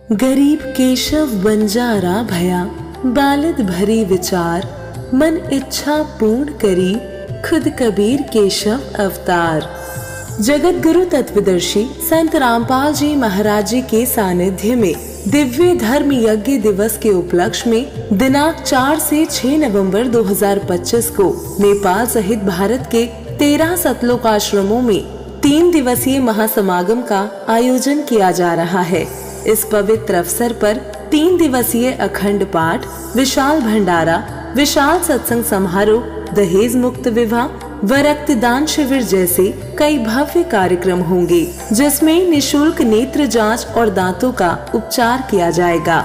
गरीब केशव बंजारा भया, बालिद भरी विचार, मन इच्छा पूर्ण करी, खुद कबीर केशव अवतार। जगत गुरु तत्वदर्शी संत रामपाल जी महाराज जी के सानिध्य में दिव्य धर्म यज्ञ दिवस के उपलक्ष्य में दिनांक 4 से 6 नवंबर 2025 को नेपाल सहित भारत के 13 सतलोक आश्रमों में 3 दिवसीय महासमागम का आयोजन किया जा रहा है। इस पवित्र अवसर पर 3 दिवसीय अखंड पाठ, विशाल भंडारा, विशाल सत्संग समारोह, दहेज मुक्त विवाह व रक्तदान शिविर जैसे कई भव्य कार्यक्रम होंगे, जिसमें निशुल्क नेत्र जांच और दांतों का उपचार किया जाएगा।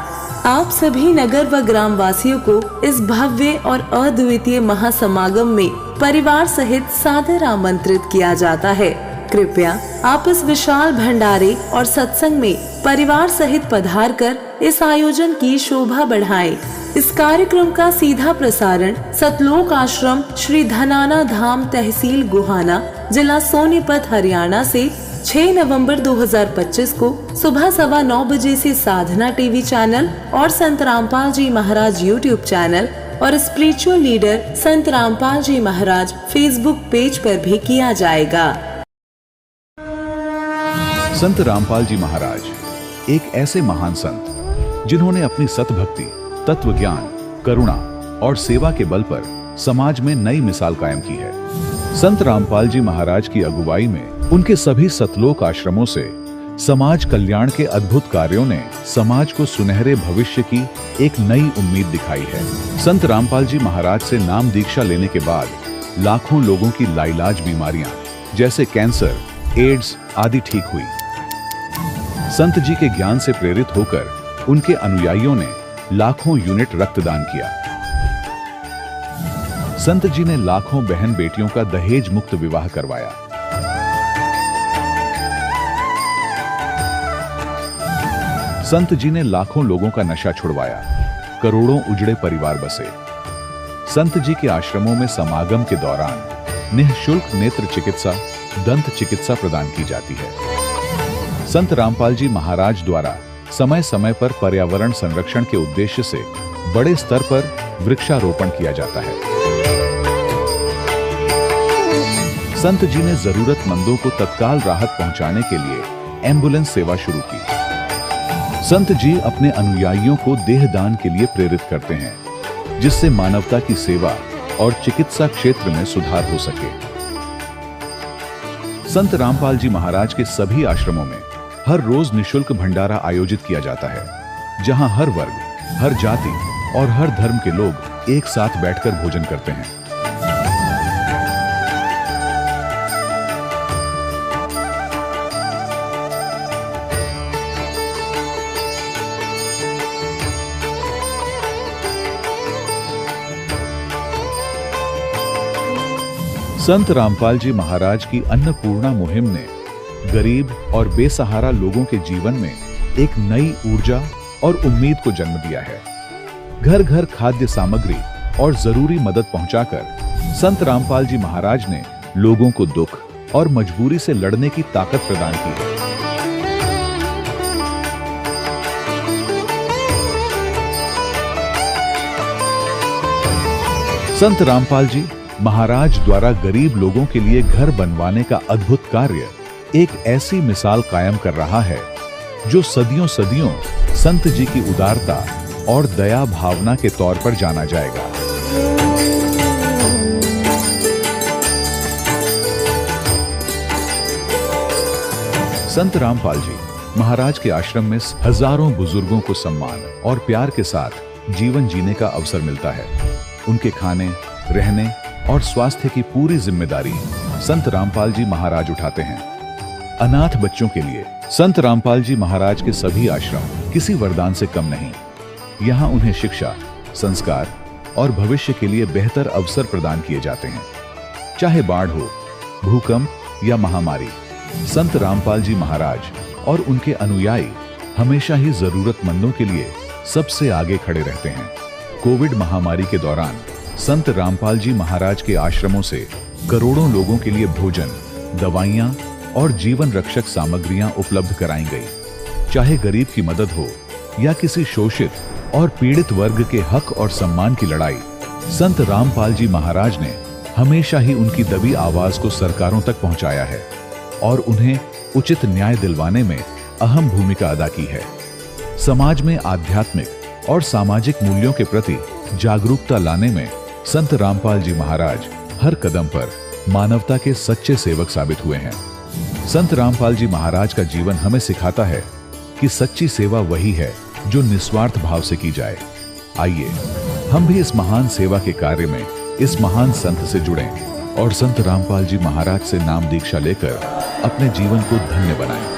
आप सभी नगर व ग्राम वासियों को इस भव्य और अद्वितीय महासमागम में परिवार सहित सादर आमंत्रित किया जाता है। कृपया आप इस विशाल भंडारे और सत्संग में परिवार सहित पधार कर इस आयोजन की शोभा बढ़ाएं। इस कार्यक्रम का सीधा प्रसारण सतलोक आश्रम श्री धनाना धाम तहसील गुहाना जिला सोनीपत हरियाणा से 6 नवंबर 2025 को सुबह 9:15 बजे से साधना टीवी चैनल और संत रामपाल जी महाराज यूट्यूब चैनल और स्पिरिचुअल लीडर संत रामपाल जी महाराज फेसबुक पेज पर भी किया जाएगा। संत रामपाल जी महाराज एक ऐसे महान संत जिन्होंने अपनी सतभक्ति, तत्व ज्ञान, करुणा और सेवा के बल पर समाज में नई मिसाल कायम की है। संत रामपाल जी महाराज की अगुवाई में उनके सभी सतलोक आश्रमों से समाज कल्याण के अद्भुत कार्यों ने समाज को सुनहरे भविष्य की एक नई उम्मीद दिखाई है। संत रामपाल जी महाराज से नाम दीक्षा लेने के बाद लाखों लोगों की लाइलाज बीमारियां जैसे कैंसर, एड्स आदि ठीक हुई। संत जी के ज्ञान से प्रेरित होकर उनके अनुयायियों ने लाखों यूनिट रक्तदान किया। संत जी ने लाखों बहन बेटियों का दहेज मुक्त विवाह करवाया। संत जी ने लाखों लोगों का नशा छुड़वाया, करोड़ों उजड़े परिवार बसे। संत जी के आश्रमों में समागम के दौरान निःशुल्क नेत्र चिकित्सा, दंत चिकित्सा प्रदान की जाती है। संत रामपाल जी महाराज द्वारा समय समय पर पर्यावरण संरक्षण के उद्देश्य से बड़े स्तर पर वृक्षारोपण किया जाता है। संत जी ने जरूरतमंदों को तत्काल राहत पहुंचाने के लिए एम्बुलेंस सेवा शुरू की। संत जी अपने अनुयायियों को देहदान के लिए प्रेरित करते हैं, जिससे मानवता की सेवा और चिकित्सा क्षेत्र में सुधार हो सके। संत रामपाल जी महाराज के सभी आश्रमों में हर रोज निशुल्क भंडारा आयोजित किया जाता है, जहां हर वर्ग, हर जाति और हर धर्म के लोग एक साथ बैठकर भोजन करते हैं। संत रामपाल जी महाराज की अन्नपूर्णा मुहिम ने गरीब और बेसहारा लोगों के जीवन में एक नई ऊर्जा और उम्मीद को जन्म दिया है। घर घर खाद्य सामग्री और जरूरी मदद पहुंचाकर संत रामपाल जी महाराज ने लोगों को दुख और मजबूरी से लड़ने की ताकत प्रदान की है। संत रामपाल जी महाराज द्वारा गरीब लोगों के लिए घर बनवाने का अद्भुत कार्य एक ऐसी मिसाल कायम कर रहा है जो सदियों सदियों संत जी की उदारता और दया भावना के तौर पर जाना जाएगा। संत रामपाल जी महाराज के आश्रम में हजारों बुजुर्गों को सम्मान और प्यार के साथ जीवन जीने का अवसर मिलता है। उनके खाने, रहने और स्वास्थ्य की पूरी जिम्मेदारी संत रामपाल जी महाराज उठाते हैं। अनाथ बच्चों के लिए संत रामपाल जी महाराज के सभी आश्रम किसी वरदान से कम नहीं। यहाँ उन्हें शिक्षा, संस्कार और भविष्य के लिए बेहतर अवसर प्रदान किए जाते हैं। चाहे बाढ़ हो, भूकंप या महामारी, संत रामपाल जी महाराज और उनके अनुयायी हमेशा ही जरूरतमंदों के लिए सबसे आगे खड़े रहते हैं। कोविड महामारी के दौरान संत रामपाल जी महाराज के आश्रमों से करोड़ों लोगों के लिए भोजन, दवाइयां और जीवन रक्षक सामग्रियां उपलब्ध कराई गई। चाहे गरीब की मदद हो या किसी शोषित और पीड़ित वर्ग के हक और सम्मान की लड़ाई संत रामपाल जी महाराज ने हमेशा ही उनकी दबी आवाज को सरकारों तक पहुंचाया है और उन्हें उचित न्याय दिलवाने में अहम भूमिका अदा की है। समाज में आध्यात्मिक और सामाजिक मूल्यों के प्रति जागरूकता लाने में संत रामपाल जी महाराज हर कदम पर मानवता के सच्चे सेवक साबित हुए हैं। संत रामपाल जी महाराज का जीवन हमें सिखाता है कि सच्ची सेवा वही है जो निस्वार्थ भाव से की जाए। आइए हम भी इस महान सेवा के कार्य में इस महान संत से जुड़ें और संत रामपाल जी महाराज से नाम दीक्षा लेकर अपने जीवन को धन्य बनाएं।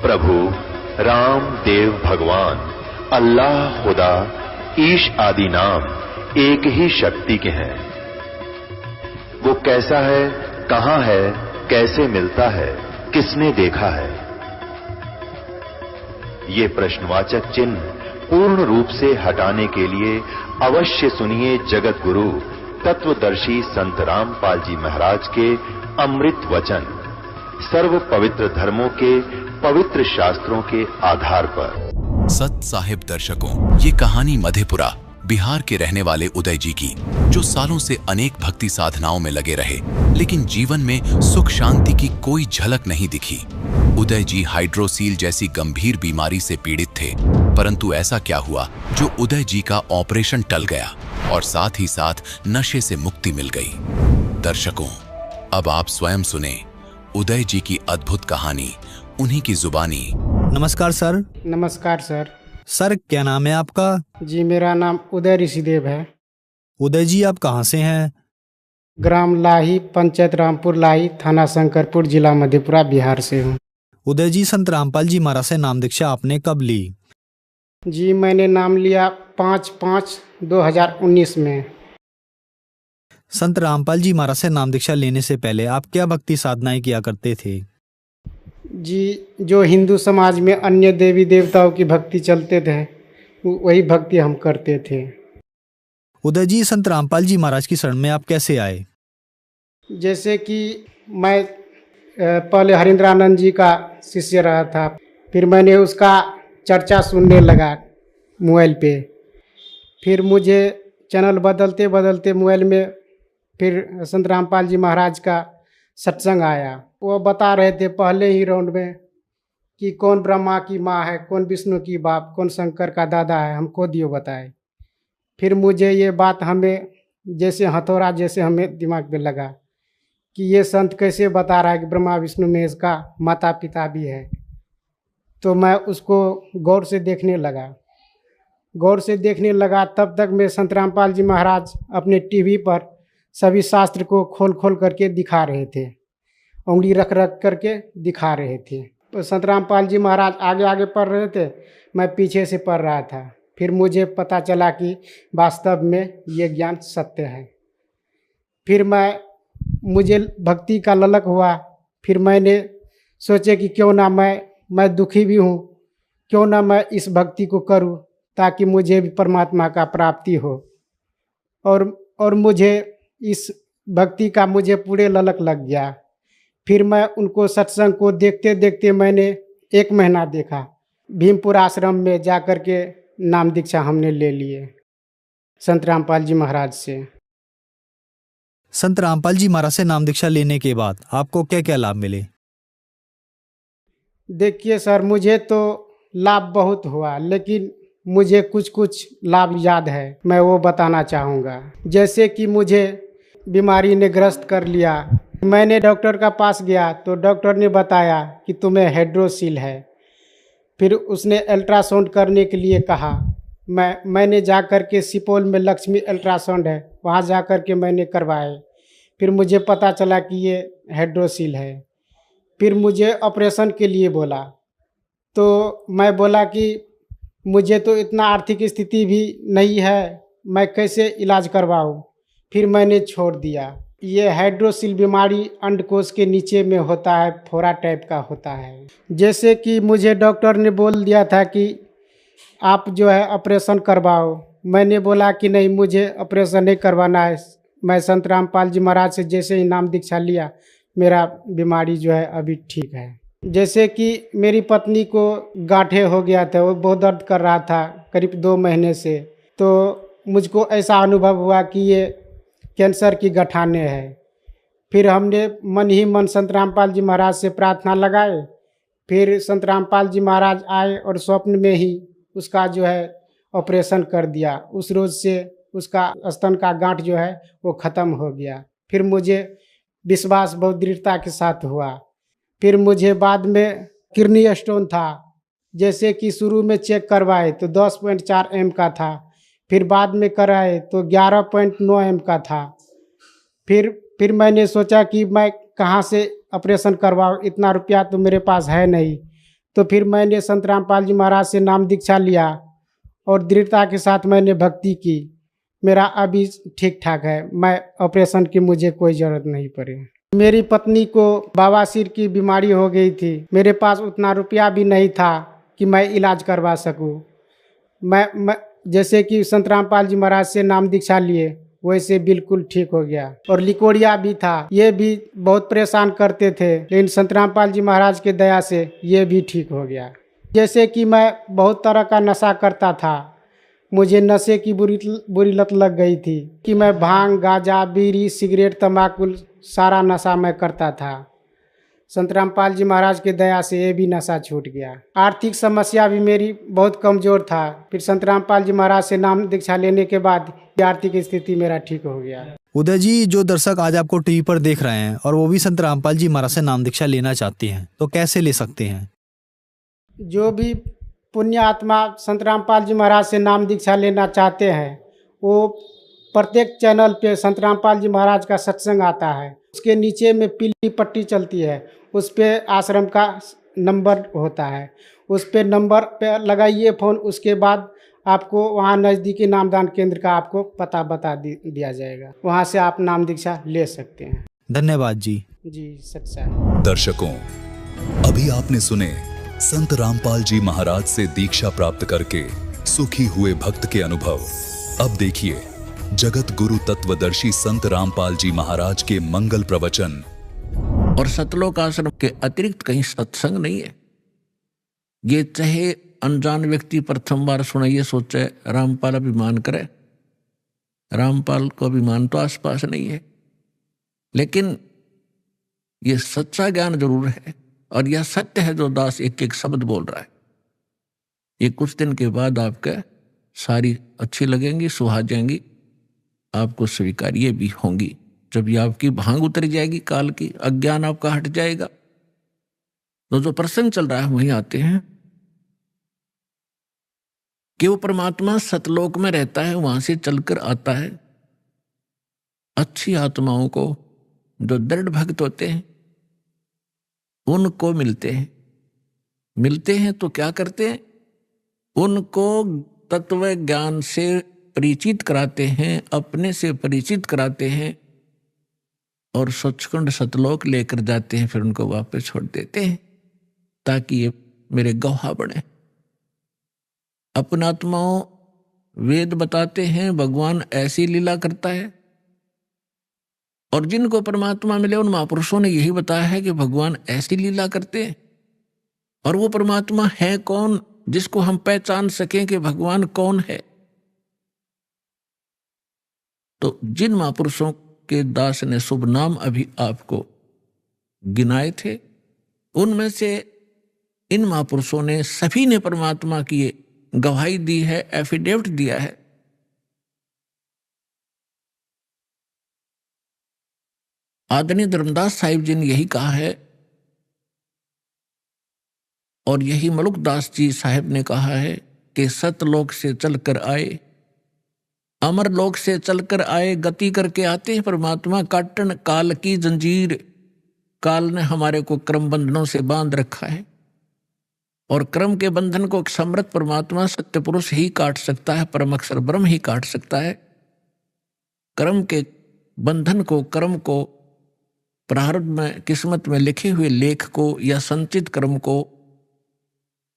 प्रभु राम देव भगवान अल्लाह खुदा ईश आदि नाम एक ही शक्ति के हैं। वो कैसा है, कहां है, कैसे मिलता है, किसने देखा है? ये प्रश्नवाचक चिन्ह पूर्ण रूप से हटाने के लिए अवश्य सुनिए जगत गुरु तत्वदर्शी संत रामपाल जी महाराज के अमृत वचन सर्व पवित्र धर्मों के पवित्र शास्त्रों के आधार पर। सत साहिब दर्शकों, ये कहानी मधेपुरा बिहार के रहने वाले उदय जी की, जो सालों से अनेक भक्ति साधनाओं में लगे रहे, लेकिन जीवन में सुख शांति की कोई झलक नहीं दिखी। उदय जी हाइड्रोसील जैसी गंभीर बीमारी से पीड़ित थे, परंतु ऐसा क्या हुआ जो उदय जी का ऑपरेशन टल गया और साथ ही साथ नशे से मुक्ति मिल गई। दर्शकों, अब आप स्वयं सुने उदय जी की अद्भुत कहानी उन्हीं की जुबानी। नमस्कार सर। नमस्कार सर। सर, क्या नाम है आपका? जी, मेरा नाम उदय ऋषिदेव है। उदय जी, आप कहाँ से हैं? ग्राम लाही, पंचायत रामपुर लाही, थाना शंकरपुर, जिला मधेपुरा, बिहार से हूँ। उदय जी, संत रामपाल जी महाराज से नाम दीक्षा आपने कब ली? जी, मैंने नाम लिया 5/5/2019 में। संत रामपाल जी महाराज से नाम दीक्षा लेने से पहले आप क्या भक्ति साधनाएं किया करते थे? जी, जो हिंदू समाज में अन्य देवी देवताओं की भक्ति चलते थे, वही भक्ति हम करते थे। उदय जी, संत रामपाल जी महाराज की शरण में आप कैसे आए? जैसे कि मैं पहले हरिंद्रानंद जी का शिष्य रहा था, फिर मैंने उसका चर्चा सुनने लगा मोबाइल पे। फिर मुझे चैनल बदलते बदलते मोबाइल में फिर संत रामपाल जी महाराज का सत्संग आया। वो बता रहे थे पहले ही राउंड में कि कौन ब्रह्मा की माँ है, कौन विष्णु की बाप, कौन शंकर का दादा है, हमको दियो बताए। फिर मुझे ये बात हमें जैसे हथौड़ा जैसे हमें दिमाग में लगा कि ये संत कैसे बता रहा है कि ब्रह्मा विष्णु में इसका माता पिता भी है। तो मैं उसको गौर से देखने लगा। तब तक मैं संत रामपाल जी महाराज अपने टीवी पर सभी शास्त्र को खोल खोल करके दिखा रहे थे, उंगली रख रख करके दिखा रहे थे। तो संत रामपाल जी महाराज आगे आगे पढ़ रहे थे, मैं पीछे से पढ़ रहा था। फिर मुझे पता चला कि वास्तव में ये ज्ञान सत्य है। फिर मुझे भक्ति का ललक हुआ। फिर मैंने सोचे कि क्यों ना मैं दुखी भी हूँ, क्यों ना मैं इस भक्ति को करूँ ताकि मुझे भी परमात्मा का प्राप्ति हो। और मुझे इस भक्ति का मुझे पूरे ललक लग गया। फिर मैं उनको सत्संग को देखते देखते मैंने 1 महीना देखा। भीमपुर आश्रम में जा कर के नाम दीक्षा हमने ले लिए संत रामपाल जी महाराज से। संत रामपाल जी महाराज से नाम दीक्षा लेने के बाद आपको क्या क्या लाभ मिले? देखिए सर, मुझे तो लाभ बहुत हुआ, लेकिन मुझे कुछ कुछ लाभ याद है, मैं वो बताना चाहूँगा। जैसे कि मुझे बीमारी ने ग्रस्त कर लिया, मैंने डॉक्टर का पास गया तो डॉक्टर ने बताया कि तुम्हें हाइड्रोसील है। फिर उसने अल्ट्रासाउंड करने के लिए कहा। मैंने जा कर के सुपौल में लक्ष्मी अल्ट्रासाउंड है, वहाँ जा कर के मैंने करवाए। फिर मुझे पता चला कि ये हाइड्रोसील है। फिर मुझे ऑपरेशन के लिए बोला, तो मैं बोला कि मुझे तो इतना आर्थिक स्थिति भी नहीं है, मैं कैसे इलाज करवाऊँ। फिर मैंने छोड़ दिया। ये हाइड्रोसील बीमारी अंडकोश के नीचे में होता है, फोड़ा टाइप का होता है। जैसे कि मुझे डॉक्टर ने बोल दिया था कि आप जो है ऑपरेशन करवाओ। मैंने बोला कि नहीं, मुझे ऑपरेशन नहीं करवाना है। मैं संत रामपाल जी महाराज से जैसे ही नाम दीक्षा लिया, मेरा बीमारी जो है अभी ठीक है। जैसे कि मेरी पत्नी को गांठे हो गया था, वो बहुत दर्द कर रहा था करीब 2 महीने से। तो मुझको ऐसा अनुभव हुआ कि ये कैंसर की गठाने है। फिर हमने मन ही मन संत रामपाल जी महाराज से प्रार्थना लगाए। फिर संत रामपाल जी महाराज आए और स्वप्न में ही उसका जो है ऑपरेशन कर दिया। उस रोज़ से उसका स्तन का गांठ जो है वो ख़त्म हो गया। फिर मुझे विश्वास बहुत दृढ़ता के साथ हुआ। फिर मुझे बाद में किडनी स्टोन था। जैसे कि शुरू में चेक करवाए तो 10.4 एम का था, फिर बाद में कराए तो 11.9 एम का था। फिर मैंने सोचा कि मैं कहाँ से ऑपरेशन करवाऊँ, इतना रुपया तो मेरे पास है नहीं। तो फिर मैंने संत रामपाल जी महाराज से नाम दीक्षा लिया और दृढ़ता के साथ मैंने भक्ति की। मेरा अभी ठीक ठाक है, मैं ऑपरेशन की मुझे कोई ज़रूरत नहीं पड़ी। मेरी पत्नी को बवासीर की बीमारी हो गई थी। मेरे पास उतना रुपया भी नहीं था कि मैं इलाज करवा सकूं। मैं जैसे कि संत रामपाल जी महाराज से नाम दीक्षा लिए वैसे बिल्कुल ठीक हो गया। और लिकोड़िया भी था, ये भी बहुत परेशान करते थे, लेकिन संत रामपाल जी महाराज के दया से ये भी ठीक हो गया। जैसे कि मैं बहुत तरह का नशा करता था, मुझे नशे की बुरी लत लग गई थी कि मैं भांग, गांजा, बीड़ी, सिगरेट, तंबाकू सारा नशा मैं करता था। संत रामपाल जी महाराज के दया से ये भी नशा छूट गया। आर्थिक समस्या भी मेरी बहुत कमज़ोर था। फिर संत रामपाल जी महाराज से नाम दीक्षा लेने के बाद आर्थिक स्थिति मेरा ठीक हो गया। उदय जी, जो दर्शक आज आपको टीवी पर देख रहे हैं और वो भी संत रामपाल जी महाराज से नाम दीक्षा लेना चाहते हैं, तो कैसे ले सकते हैं? जो भी पुण्य आत्मा संत रामपाल जी महाराज से नाम दीक्षा लेना चाहते हैं, वो प्रत्येक चैनल पे संत रामपाल जी महाराज का सत्संग आता है। उसके नीचे में पीली पट्टी चलती है, उस पे आश्रम का नंबर होता है। उस पे नंबर पे लगाइए फ़ोन, उसके बाद आपको वहाँ नज़दीकी नामदान केंद्र का आपको पता बता दिया जाएगा। वहाँ से आप नाम दीक्षा ले सकते हैं। धन्यवाद जी। जी सच्चा है। दर्शकों, अभी आपने सुने संत रामपाल जी महाराज से दीक्षा प्राप्त करके सुखी हुए भक्त के अनुभव। अब देखिए जगत गुरु तत्वदर्शी संत रामपाल जी महाराज के मंगल प्रवचन। और सतलोक आश्रम के अतिरिक्त कहीं सत्संग नहीं है। ये चाहे अनजान व्यक्ति प्रथम बार सुने, ये सोचे रामपाल अभिमान करे। रामपाल को अभिमान तो आसपास नहीं है, लेकिन ये सच्चा ज्ञान जरूर है और यह सत्य है जो दास एक एक शब्द बोल रहा है। ये कुछ दिन के बाद आपके सारी अच्छी लगेंगी, सुहा जाएंगी, आपको स्वीकार्य भी होंगी। जब ये आपकी भांग उतर जाएगी, काल की अज्ञान आपका हट जाएगा, तो जो प्रसंग चल रहा है वहीं आते हैं कि वो परमात्मा सतलोक में रहता है, वहां से चलकर आता है। अच्छी आत्माओं को, जो दृढ़ भक्त होते हैं, उनको मिलते हैं तो क्या करते हैं? उनको तत्व ज्ञान से परिचित कराते हैं, अपने से परिचित कराते हैं और सचखंड सतलोक लेकर जाते हैं। फिर उनको वापस छोड़ देते हैं ताकि ये मेरे गवाह बने। अपना आत्माओं वेद बताते हैं, भगवान ऐसी लीला करता है। और जिनको परमात्मा मिले उन महापुरुषों ने यही बताया है कि भगवान ऐसी लीला करते हैं। और वो परमात्मा है कौन जिसको हम पहचान सकें कि भगवान कौन है? तो जिन महापुरुषों के दास ने शुभ नाम अभी आपको गिनाए थे, उनमें से इन महापुरुषों ने सभी ने परमात्मा की गवाही दी है, एफिडेविट दिया है। आदरणीय धर्मदास साहिब जी ने यही कहा है और यही मलुकदास जी साहिब ने कहा है कि सतलोक से चलकर आए, अमर लोक से चलकर आए, गति करके आते हैं परमात्मा, काटन काल की जंजीर। काल ने हमारे को क्रम बंधनों से बांध रखा है और क्रम के बंधन को समर्थ परमात्मा सत्य पुरुष ही काट सकता है, परम अक्षर ब्रह्म ही काट सकता है। क्रम के बंधन को, कर्म को, प्रारब्ध में किस्मत में लिखे हुए लेख को या संचित कर्म को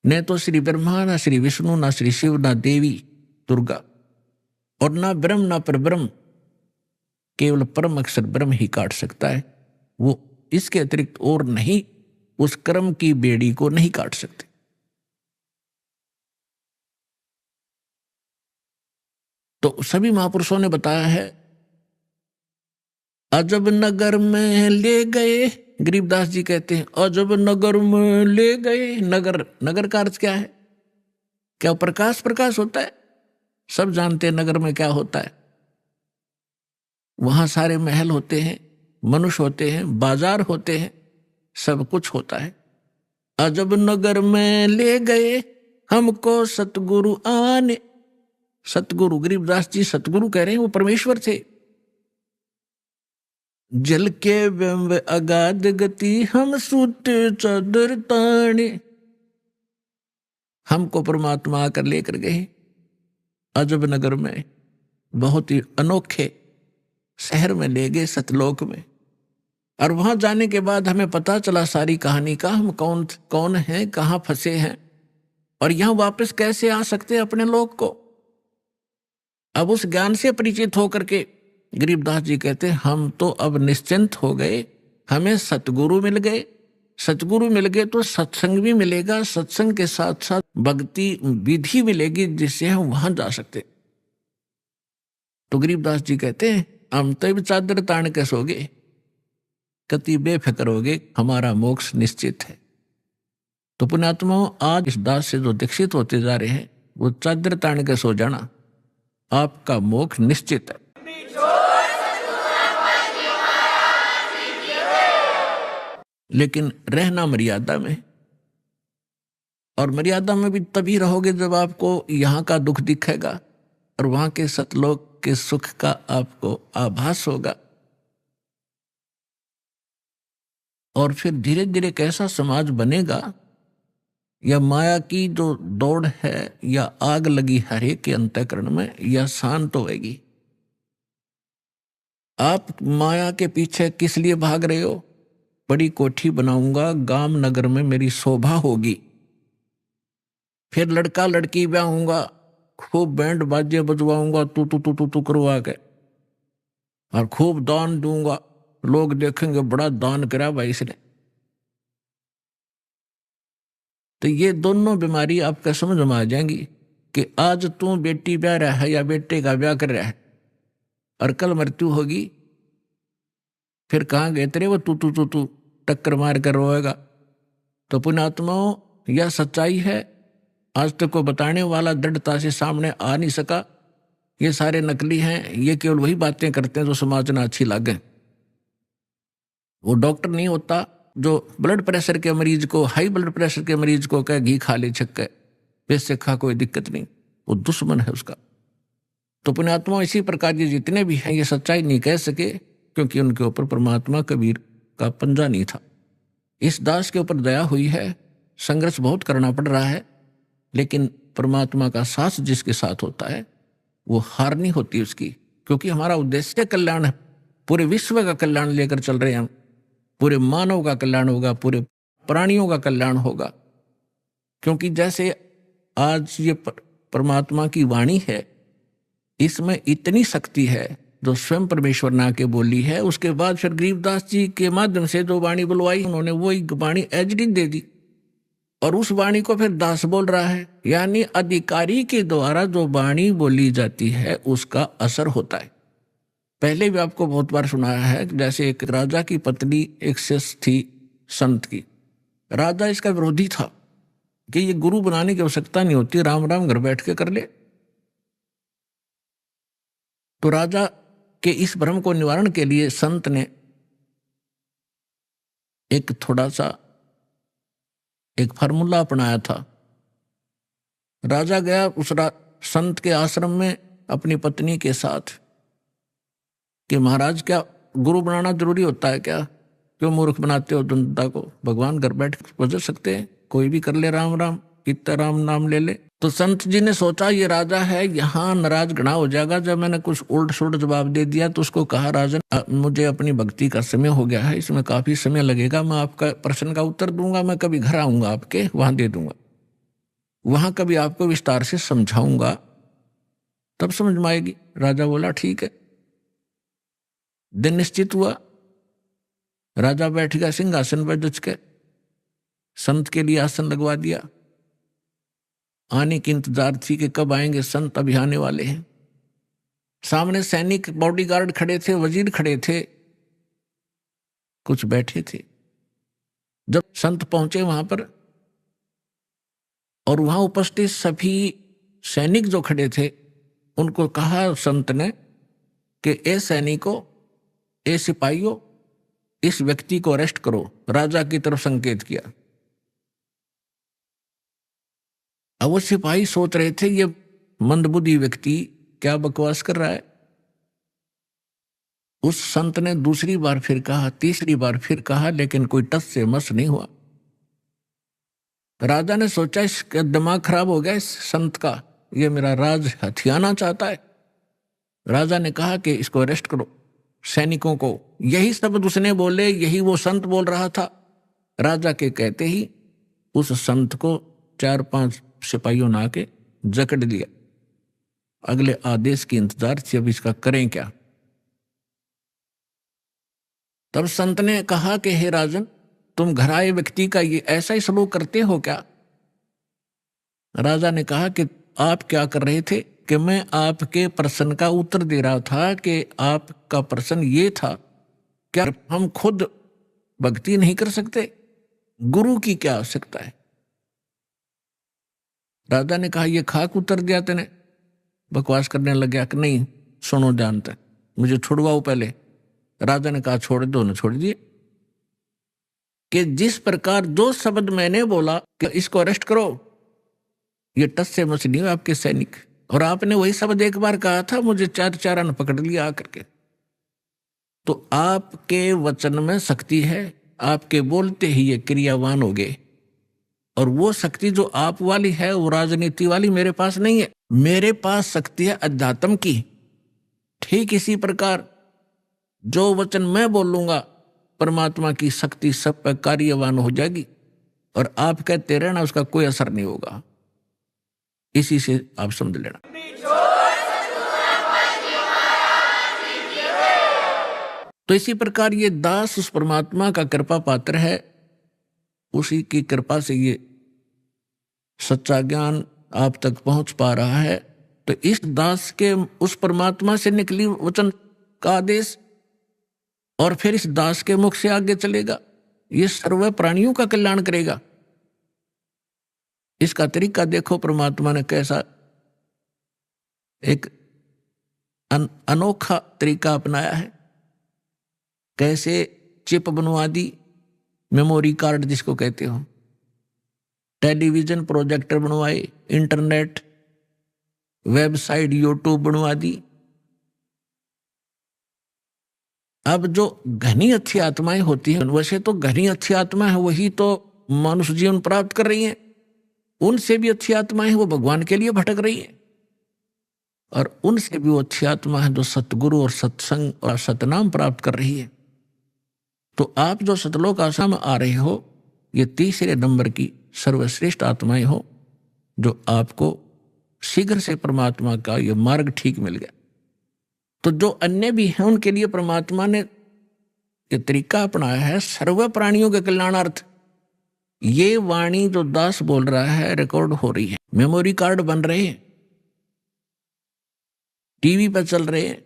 न तो श्री ब्रह्मा, ना श्री विष्णु, ना श्री शिव, ना देवी दुर्गा और ना ब्रह्म ना परब्रह्म, केवल परम अक्षर ब्रह्म ही काट सकता है। वो इसके अतिरिक्त और नहीं उस कर्म की बेड़ी को नहीं काट सकते। तो सभी महापुरुषों ने बताया है। अजब नगर में ले गए, गरीबदास जी कहते हैं अजब नगर में ले गए। नगर, नगर का अर्थ क्या है? क्या प्रकाश प्रकाश होता है? सब जानते हैं नगर में क्या होता है। वहां सारे महल होते हैं, मनुष्य होते हैं, बाजार होते हैं, सब कुछ होता है। अजब नगर में ले गए हमको सतगुरु आने। सतगुरु, गरीबदास जी सतगुरु कह रहे हैं, वो परमेश्वर थे। जल के बिंब अगाध गति हम सूते चादर ताने। हमको परमात्मा आकर लेकर गए अजब नगर में, बहुत ही अनोखे शहर में ले गए, सतलोक में। और वहां जाने के बाद हमें पता चला सारी कहानी का, हम कौन कौन हैं, कहां फंसे हैं और यहां वापस कैसे आ सकते हैं अपने लोक को। अब उस ज्ञान से परिचित होकर के गरीबदास जी कहते हैं हम तो अब निश्चिंत हो गए, हमें सतगुरु मिल गए। सतगुरु मिल गए तो सत्संग भी मिलेगा, सत्संग के साथ साथ भक्ति विधि मिलेगी जिससे हम वहां जा सकते। तो गरीबदास जी कहते हैं हम तो भी चादर तान के सोगे, कति बेफिक्र होगे, हमारा मोक्ष निश्चित है। तो पुण्यात्माओं, आज इस दास से जो दीक्षित होते जा रहे हैं वो चादर तान के सो जाना, आपका मोक्ष निश्चित है। लेकिन रहना मर्यादा में, और मर्यादा में भी तभी रहोगे जब आपको यहाँ का दुख दिखेगा और वहां के सतलोक के सुख का आपको आभास होगा। और फिर धीरे धीरे कैसा समाज बनेगा, या माया की जो दौड़ है या आग लगी हर एक के अंतःकरण में, या शांत होएगी। आप माया के पीछे किस लिए भाग रहे हो? बड़ी कोठी बनाऊंगा, गांव नगर में मेरी शोभा होगी, फिर लड़का लड़की ब्याहूंगा, खूब बैंड बाजे बजवाऊंगा, तू तू तू तू तू करवा के, और खूब दान दूंगा, लोग देखेंगे बड़ा दान करा भाई इसने। तो ये दोनों बीमारी आपका समझ में आ जाएंगी कि आज तू बेटी ब्याह रहा है या बेटे का ब्याह कर रहा है और कल मृत्यु होगी, फिर कहाँ गए तेरे वो तू तू तू तू टक्कर मार कर रोएगा। तो पुण्यात्माओं, यह सच्चाई है। आज तक को बताने वाला दृढ़ता से सामने आ नहीं सका। ये सारे नकली हैं, ये केवल वही बातें करते हैं जो समाज में अच्छी लगे। वो डॉक्टर नहीं होता जो ब्लड प्रेशर के मरीज को, हाई ब्लड प्रेशर के मरीज को कहे घी खा ले छक्के, वैसे खा कोई दिक्कत नहीं, वो दुश्मन है उसका। तो पुण्यात्मा, इसी प्रकार के जितने भी हैं ये सच्चाई नहीं कह सके क्योंकि उनके ऊपर परमात्मा कबीर का पंजा नहीं था। इस दास के ऊपर दया हुई है, संघर्ष बहुत करना पड़ रहा है, लेकिन परमात्मा का साथ जिसके साथ होता है वो हार नहीं होती उसकी, क्योंकि हमारा उद्देश्य कल्याण है। पूरे विश्व का कल्याण लेकर चल रहे हैं हम, पूरे मानव का कल्याण होगा, पूरे प्राणियों का कल्याण होगा। क्योंकि जैसे आज ये परमात्मा की वाणी है, इसमें इतनी शक्ति है जो स्वयं परमेश्वर ने आके बोली है। उसके बाद फिर गरीबदास जी के माध्यम से जो वाणी बुलवाई उन्होंने वही वाणी एचडी दे दी, और उस वाणी को फिर दास बोल रहा है। यानी अधिकारी के द्वारा जो वाणी बोली जाती है उसका असर होता है। पहले भी आपको बहुत बार सुनाया है, जैसे एक राजा की पत्नी एक शिष्य थी संत की। राजा इसका विरोधी था, कि ये गुरु बनाने की आवश्यकता नहीं होती, राम राम घर बैठ के कर ले। तो राजा के इस भ्रम को निवारण के लिए संत ने एक थोड़ा सा एक फार्मूला अपनाया था। राजा गया उस संत के आश्रम में अपनी पत्नी के साथ कि महाराज क्या गुरु बनाना जरूरी होता है क्या? क्यों मूर्ख बनाते हो जनता को? भगवान घर बैठ बजर सकते हैं, कोई भी कर ले राम राम, कितना राम नाम ले ले। तो संत जी ने सोचा ये राजा है, यहाँ नाराज घना हो जाएगा। जब मैंने कुछ उल्ट सुल्ट जवाब दे दिया तो उसको कहा, राजन मुझे अपनी भक्ति का समय हो गया है, इसमें काफी समय लगेगा, मैं आपका प्रश्न का उत्तर दूंगा, मैं कभी घर आऊंगा आपके, वहां दे दूंगा, वहां कभी आपको विस्तार से समझाऊंगा, तब समझ में आएगी। राजा बोला ठीक है। दिन निश्चित हुआ, राजा बैठ गया सिंहासन पर जच के, संत के लिए आसन लगवा दिया। आने की इंतजार थी कि कब आएंगे संत, अभी आने वाले हैं। सामने सैनिक बॉडीगार्ड खड़े थे, वजीर खड़े थे, कुछ बैठे थे। जब संत पहुंचे वहां पर और वहां उपस्थित सभी सैनिक जो खड़े थे उनको कहा संत ने कि ए सैनिकों, ए सिपाहियों, इस व्यक्ति को अरेस्ट करो। राजा की तरफ संकेत किया। अब वो सिपाही सोच रहे थे ये मंदबुद्धि व्यक्ति क्या बकवास कर रहा है। उस संत ने दूसरी बार फिर कहा, तीसरी बार फिर कहा, लेकिन कोई टस से मस नहीं हुआ। राजा ने सोचा इसका दिमाग खराब हो गया इस संत का, ये मेरा राज हथियाना चाहता है। राजा ने कहा कि इसको अरेस्ट करो, सैनिकों को। यही शब्द उसने बोले, यही वो संत बोल रहा था। राजा के कहते ही उस संत को 4-5 सिपाहियों ने आके जकड़ लिया। अगले आदेश की इंतजार थी, अब इसका करें क्या। तब संत ने कहा कि हे राजन, तुम घर आए व्यक्ति का ये ऐसा ही सलूक करते हो क्या? राजा ने कहा कि आप क्या कर रहे थे? कि मैं आपके प्रश्न का उत्तर दे रहा था कि आपका प्रश्न ये था, क्या हम खुद भक्ति नहीं कर सकते? गुरु की क्या आवश्यकता है? राजा ने कहा ये खाक उत्तर दिया तेने। बकवास करने लग गया कि नहीं सुनो जानते, मुझे छुड़वाओ पहले। राजा ने कहा छोड़ दो, न छोड़ दिए। कि जिस प्रकार जो शब्द मैंने बोला कि इसको अरेस्ट करो, ये टस से मस नहीं हुआ आपके सैनिक, और आपने वही शब्द एक बार कहा था, मुझे 4 ने पकड़ लिया आकर के। तो आपके वचन में शक्ति है, आपके बोलते ही ये क्रियावान हो गए। और वो शक्ति जो आप वाली है वो राजनीति वाली मेरे पास नहीं है। मेरे पास शक्ति है अध्यात्म की। ठीक इसी प्रकार जो वचन मैं बोलूंगा, परमात्मा की शक्ति सब पर कार्यवान हो जाएगी, और आप कहते रहना उसका कोई असर नहीं होगा। इसी से आप समझ लेना। तो इसी प्रकार ये दास उस परमात्मा का कृपा पात्र है, उसी की कृपा से ये सच्चा ज्ञान आप तक पहुंच पा रहा है। तो इस दास के उस परमात्मा से निकली वचन का आदेश और फिर इस दास के मुख से आगे चलेगा, ये सर्व प्राणियों का कल्याण करेगा। इसका तरीका देखो, परमात्मा ने कैसा एक अनोखा तरीका अपनाया है। कैसे चिप बनवा दी, मेमोरी कार्ड जिसको कहते हो, टेलीविजन प्रोजेक्टर बनवाए, इंटरनेट, वेबसाइट, यूट्यूब बनवा दी। अब जो घनी अच्छी आत्माएं होती हैं, वैसे तो घनी अच्छी आत्मा है वही तो मनुष्य जीवन प्राप्त कर रही हैं, उनसे भी अच्छी आत्माएं वो भगवान के लिए भटक रही हैं, और उनसे भी वो अच्छी आत्मा है जो सतगुरु और सत्संग और सतनाम प्राप्त कर रही है। तो आप जो सतलोक आश्रम में आ रहे हो, ये तीसरे नंबर की सर्वश्रेष्ठ आत्माएं हो, जो आपको शीघ्र से परमात्मा का ये मार्ग ठीक मिल गया। तो जो अन्य भी हैं उनके लिए परमात्मा ने ये तरीका अपनाया है सर्व प्राणियों के कल्याणार्थ। ये वाणी जो दास बोल रहा है रिकॉर्ड हो रही है, मेमोरी कार्ड बन रहे हैं, टीवी पर चल रहे हैं,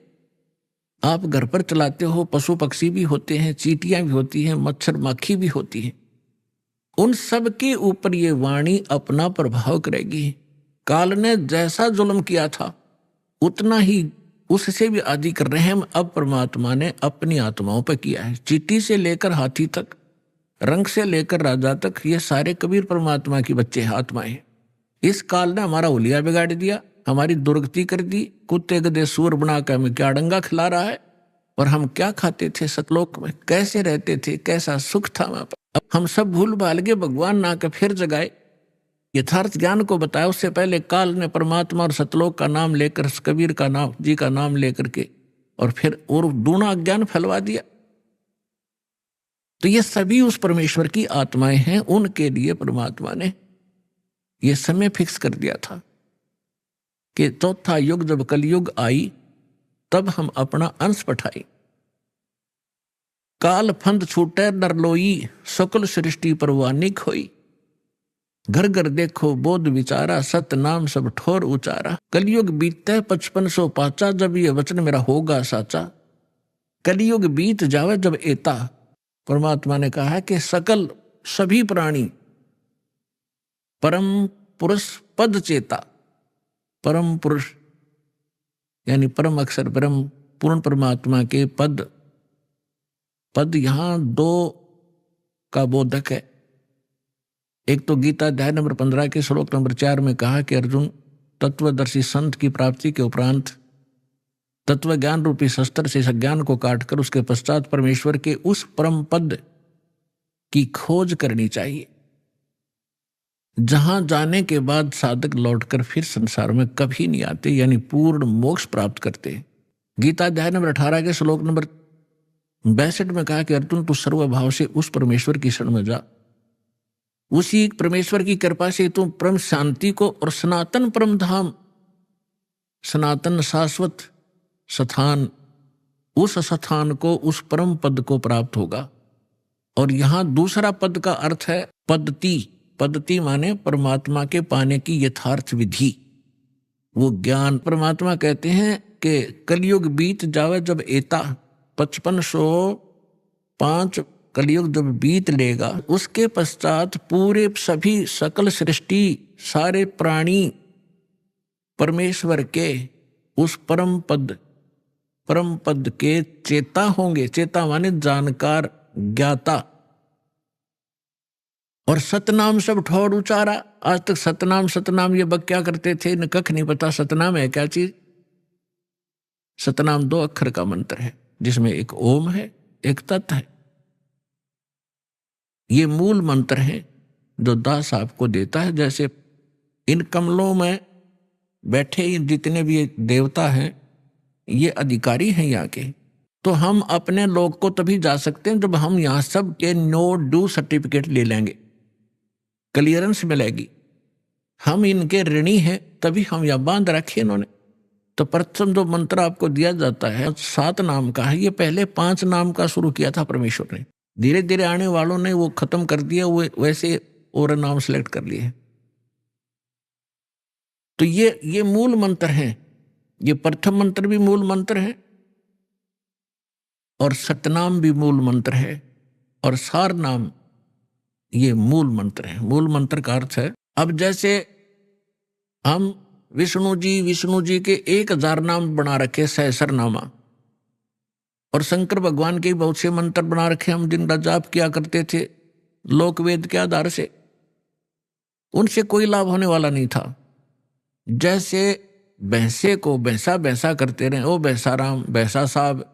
आप घर पर चलाते हो, पशु पक्षी भी होते हैं, चींटियां भी होती हैं, मच्छर माखी भी होती हैं, उन सब के ऊपर ये वाणी अपना प्रभाव करेगी। काल ने जैसा जुल्म किया था उतना ही उससे भी अधिक रहम अब परमात्मा ने अपनी आत्माओं पर किया है। चींटी से लेकर हाथी तक, रंग से लेकर राजा तक, ये सारे कबीर परमात्मा की बच्चे हैं, आत्माएं। इस काल ने हमारा हुलिया बिगाड़ दिया, हमारी दुर्गति कर दी। कुत्ते गधे सूर बना कर हमें क्या डंगा खिला रहा है, और हम क्या खाते थे सतलोक में, कैसे रहते थे, कैसा सुख था वहां पर। अब हम सब भूल भाल गए, भगवान ना के फिर जगाए, यथार्थ ज्ञान को बताया। उससे पहले काल ने परमात्मा और सतलोक का नाम लेकर, कबीर का नाम जी का नाम लेकर के, और फिर और दूना अज्ञान फैलवा दिया। तो ये सभी उस परमेश्वर की आत्माएं हैं। उनके लिए परमात्मा ने ये समय फिक्स कर दिया था कि चौथा युग जब कलयुग आई तब हम अपना अंश पठाई। काल फंद छूटे नरलोई, सकल सृष्टि परवानिक होई। घर घर देखो बोध विचारा, सत नाम सब ठोर उचारा। कलयुग बीते 5500 पाचा, जब ये वचन मेरा होगा साचा। कलयुग बीत जावे जब एता, परमात्मा ने कहा है कि सकल सभी प्राणी परम पुरुष पद चेता। परम पुरुष यानी परम अक्षर ब्रह्म पूर्ण परमात्मा के पद, पद यहां दो का बोधक है। एक तो गीता अध्याय नंबर 15 के श्लोक नंबर 4 में कहा कि अर्जुन, तत्वदर्शी संत की प्राप्ति के उपरांत तत्व ज्ञान रूपी शस्त्र से अज्ञान को काटकर उसके पश्चात परमेश्वर के उस परम पद की खोज करनी चाहिए, जहां जाने के बाद साधक लौटकर फिर संसार में कभी नहीं आते, यानी पूर्ण मोक्ष प्राप्त करते। गीता अध्याय नंबर 18 के श्लोक नंबर 62 में कहा कि अर्जुन, तू सर्वभाव से उस परमेश्वर की शरण में जा। उसी परमेश्वर की कृपा से तुम परम शांति को और सनातन परम धाम, सनातन शाश्वत स्थान, उस स्थान को, उस परम पद को प्राप्त होगा। और यहां दूसरा पद का अर्थ है पद्धति। पद्धति माने परमात्मा के पाने की यथार्थ विधि, वो ज्ञान। परमात्मा कहते हैं कि कलयुग बीत जावे जब एता, 5505 कलयुग जब बीत लेगा, उसके पश्चात पूरे सभी सकल सृष्टि, सारे प्राणी परमेश्वर के उस परम पद के चेता होंगे। चेता माने जानकार, ज्ञाता। और सतनाम सब ठोर उचारा। आज तक सतनाम ये बक क्या करते थे, इन्हें कख नहीं पता सतनाम है क्या चीज। सतनाम 2 अक्षर का मंत्र है, जिसमें एक ओम है, एक तत् है। ये मूल मंत्र है जो दास आपको देता है। जैसे इन कमलों में बैठे जितने भी देवता हैं, ये अधिकारी हैं यहाँ के। तो हम अपने लोग को तभी जा सकते हैं जब हम यहाँ सब के नो ड्यू सर्टिफिकेट ले लेंगे, क्लियरेंस मिलेगी। हम इनके ऋणी हैं, तभी हम यहाँ बांध रखे इन्होंने। तो प्रथम जो मंत्र आपको दिया जाता है 7 नाम का है। ये पहले 5 नाम का शुरू किया था परमेश्वर ने, धीरे धीरे आने वालों ने वो खत्म कर दिया, वो वैसे और नाम सेलेक्ट कर लिए। तो ये मूल मंत्र है। ये प्रथम मंत्र भी मूल मंत्र है, और सतनाम भी मूल मंत्र है, और सार नाम ये मूल मंत्र है। मूल मंत्र का अर्थ है, अब जैसे हम विष्णु जी के 1000 नाम बना रखे, सहस्रनामा, और शंकर भगवान के बहुत से मंत्र बना रखे हम, जिनका जाप किया करते थे लोक वेद के आधार से। उनसे कोई लाभ होने वाला नहीं था। जैसे भैंसे को भैंसा करते रहे, ओ भैंसा राम, भैंसा साहब,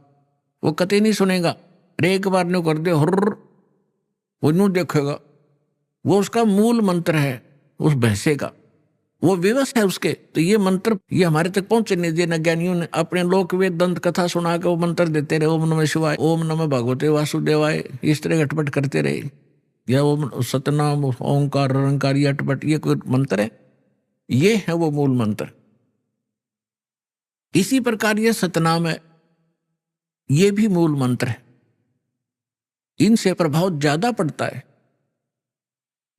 वो कतई नहीं सुनेगा। एक बार न्यू कर दे हुर्र, वो न्यू देखेगा। वो उसका मूल मंत्र है, उस भैंसे का वो विवश है उसके। तो ये मंत्र ये हमारे तक पहुंचे नहीं दिए। ज्ञानियों ने अपने लोक वेद दंत कथा सुना के वो मंत्र देते रहे, ओम नमः शिवाय, ओम नमः भगवते वासुदेवाय, इस तरह अटपट करते रहे। या ओम सतनाम, ओंकार, रंकार, ये अटपट, ये कोई मंत्र है? ये है वो मूल मंत्र। इसी प्रकार ये सतनाम है, ये भी मूल मंत्र है। इनसे प्रभाव ज्यादा पड़ता है,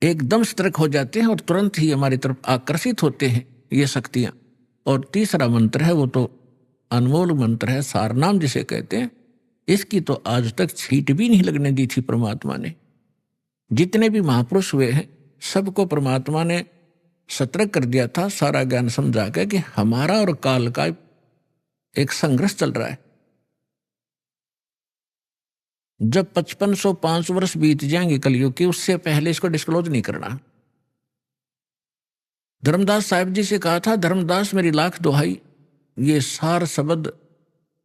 एकदम सतर्क हो जाते हैं और तुरंत ही हमारी तरफ आकर्षित होते हैं ये शक्तियां। और तीसरा मंत्र है, वो तो अनमोल मंत्र है, सारनाम जिसे कहते हैं। इसकी तो आज तक छींट भी नहीं लगने दी थी परमात्मा ने। जितने भी महापुरुष हुए हैं सबको परमात्मा ने सतर्क कर दिया था, सारा ज्ञान समझा के कि हमारा और काल का एक संघर्ष चल रहा है। जब 5505 वर्ष बीत जाएंगे कलयुग की, उससे पहले इसको डिस्क्लोज नहीं करना। धर्मदास साहिब जी से कहा था, धर्मदास मेरी लाख दुहाई, ये सार शब्द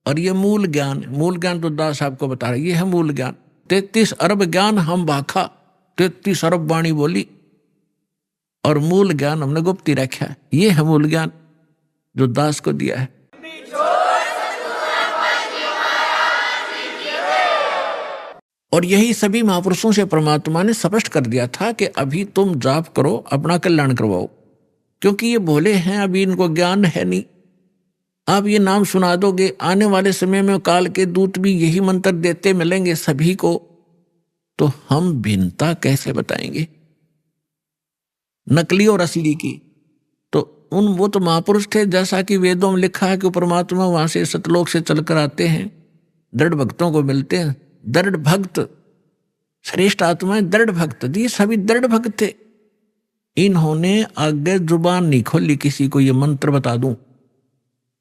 और ये मूल ज्ञान तो दास साहब को बता रहे, ये है मूल ज्ञान। 33 अरब ज्ञान हम भाखा, 33 अरब वाणी बोली और मूल ज्ञान हमने गुप्ती रखा। ये है मूल ज्ञान जो दास को दिया है। और यही सभी महापुरुषों से परमात्मा ने स्पष्ट कर दिया था कि अभी तुम जाप करो, अपना कल्याण करवाओ, क्योंकि ये भोले हैं, अभी इनको ज्ञान है नहीं। आप ये नाम सुना दोगे, आने वाले समय में काल के दूत भी यही मंत्र देते मिलेंगे सभी को, तो हम भिन्नता कैसे बताएंगे नकली और असली की? तो वो तो महापुरुष थे, जैसा कि वेदों में लिखा है कि परमात्मा वहां से सतलोक से चलकर आते हैं, दृढ़ भक्तों को मिलते हैं। दृढ़ भक्त श्रेष्ठ आत्माएं, दृढ़ भक्त, ये सभी दृढ़ भक्त थे। इन्होंने आगे जुबान नहीं खोली किसी को ये मंत्र बता दूं।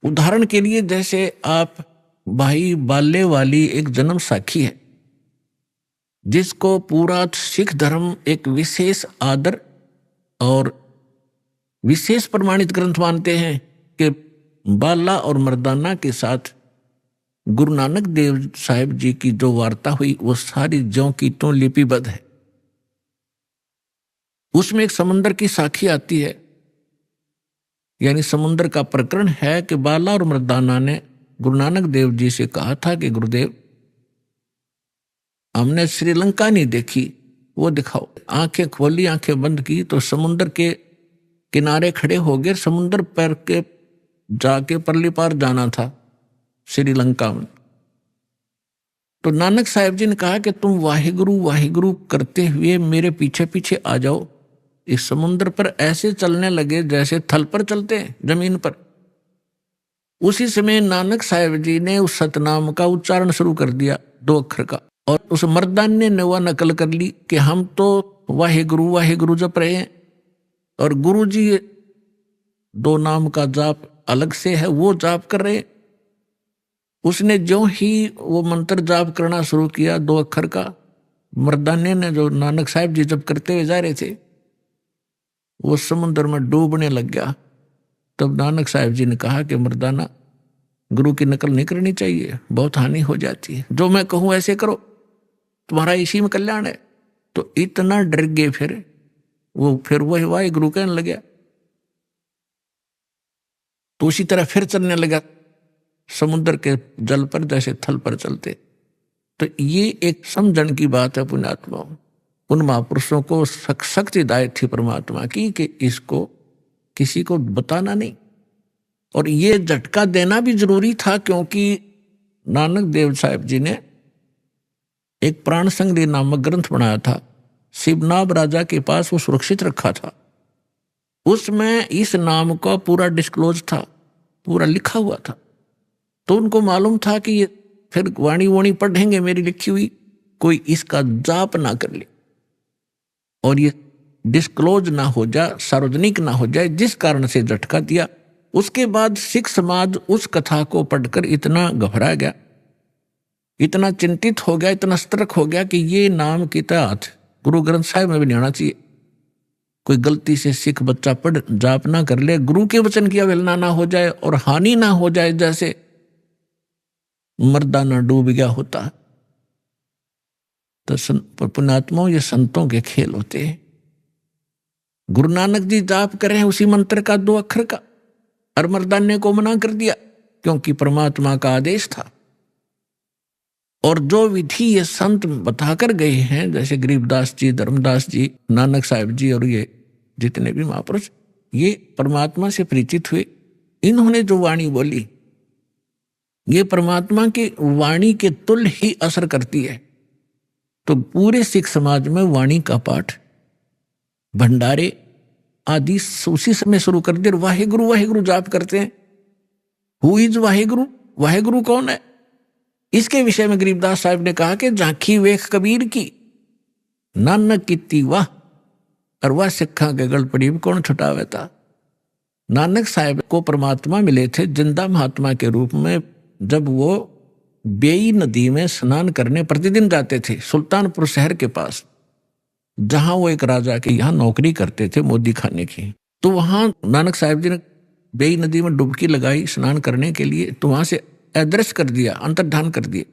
उदाहरण के लिए, जैसे आप भाई बाले वाली एक जन्म साखी है, जिसको पूरा सिख धर्म एक विशेष आदर और विशेष प्रमाणित ग्रंथ मानते हैं कि बाला और मर्दाना के साथ गुरु नानक देव साहिब जी की जो वार्ता हुई वो सारी ज्यों की त्यों लिपिबद्ध है। उसमें एक समुद्र की साखी आती है, यानी समुद्र का प्रकरण है कि बाला और मर्दाना ने गुरु नानक देव जी से कहा था कि गुरुदेव हमने श्रीलंका नहीं देखी, वो दिखाओ। आंखें खोली, आंखें बंद की तो समुद्र के किनारे खड़े हो गए। समुद्र पर के जाके परली पार जाना था श्रीलंका में। तो नानक साहिब जी ने कहा कि तुम वाहिगुरु वाहिगुरु करते हुए मेरे पीछे पीछे आ जाओ। इस समुद्र पर ऐसे चलने लगे जैसे थल पर चलते हैं, जमीन पर। उसी समय नानक साहिब जी ने उस सतनाम का उच्चारण शुरू कर दिया, 2 अक्षर का, और उस मर्दाने ने वह नकल कर ली कि हम तो वाहिगुरु वाहिगुरु जप रहे हैं और गुरु जी 2 नाम का जाप अलग से है, वो जाप कर रहे हैं। उसने जो ही वो मंत्र जाप करना शुरू किया 2 अक्षर का, मर्दाने ने जो नानक साहिब जी जब करते हुए जा रहे थे वो समुद्र में डूबने लग गया। तब नानक साहिब जी ने कहा कि मर्दाना, गुरु की नकल नहीं करनी चाहिए, बहुत हानि हो जाती है। जो मैं कहूं ऐसे करो, तुम्हारा इसी में कल्याण है। तो इतना डर गए फिर वही वाहे गुरु कहने लग गया। तो उसी तरह फिर चलने लगा समुद्र के जल पर जैसे थल पर चलते। तो ये एक समझण की बात है पुण्यात्माओं। उन महापुरुषों को सख्त हिदायत थी परमात्मा की कि इसको किसी को बताना नहीं। और ये झटका देना भी जरूरी था, क्योंकि नानक देव साहिब जी ने एक प्राण संग्रह नामक ग्रंथ बनाया था, शिवनाभ राजा के पास वो सुरक्षित रखा था। उसमें इस नाम का पूरा डिस्क्लोज था, पूरा लिखा हुआ था। तो उनको मालूम था कि ये फिर वाणी वाणी पढ़ेंगे मेरी लिखी हुई, कोई इसका जाप ना कर ले और ये डिस्क्लोज ना हो जाए, सार्वजनिक ना हो जाए, जिस कारण से झटका दिया। उसके बाद सिख समाज उस कथा को पढ़कर इतना घबरा गया, इतना चिंतित हो गया, इतना सतर्क हो गया कि ये नाम की तहत गुरु ग्रंथ साहिब में भी नहीं आना चाहिए। कोई गलती से सिख बच्चा पढ़ जाप ना कर ले, गुरु के वचन की अवहेलना ना हो जाए और हानि ना हो जाए, जैसे मर्दाना डूब गया होता। तो पुण्यात्माओं, ये संतों के खेल होते हैं। गुरु नानक जी जाप कर रहे हैं उसी मंत्र का 2 अक्षर का, और मर्दाने को मना कर दिया क्योंकि परमात्मा का आदेश था। और जो विधि ये संत बताकर गए हैं, जैसे गरीबदास जी, धर्मदास जी, नानक साहिब जी और ये जितने भी महापुरुष, ये परमात्मा से परिचित हुए। इन्होंने जो वाणी बोली ये परमात्मा की वाणी के तुल्य ही असर करती है। तो पूरे सिख समाज में वाणी का पाठ, भंडारे आदि उसी समय शुरू कर दिए। वाहेगुरु वाहेगुरु जाप करते हैं। Who is Waheguru? वाहेगुरु कौन है? इसके विषय में गरीबदास साहिब ने कहा कि झांकी वेख कबीर की, नानक कीती वाह, और वह सिक्खा के गल पड़ी कौन छुटावे था। नानक साहब को परमात्मा मिले थे जिंदा महात्मा के रूप में जब वो बेई नदी में स्नान करने प्रतिदिन जाते थे, सुल्तानपुर शहर के पास, जहां वो एक राजा के यहाँ नौकरी करते थे मोदी खाने की। तो वहां नानक साहब जी ने बेई नदी में डुबकी लगाई स्नान करने के लिए, तो वहां से अदृश्य कर दिया, अंतर्धान कर दिया,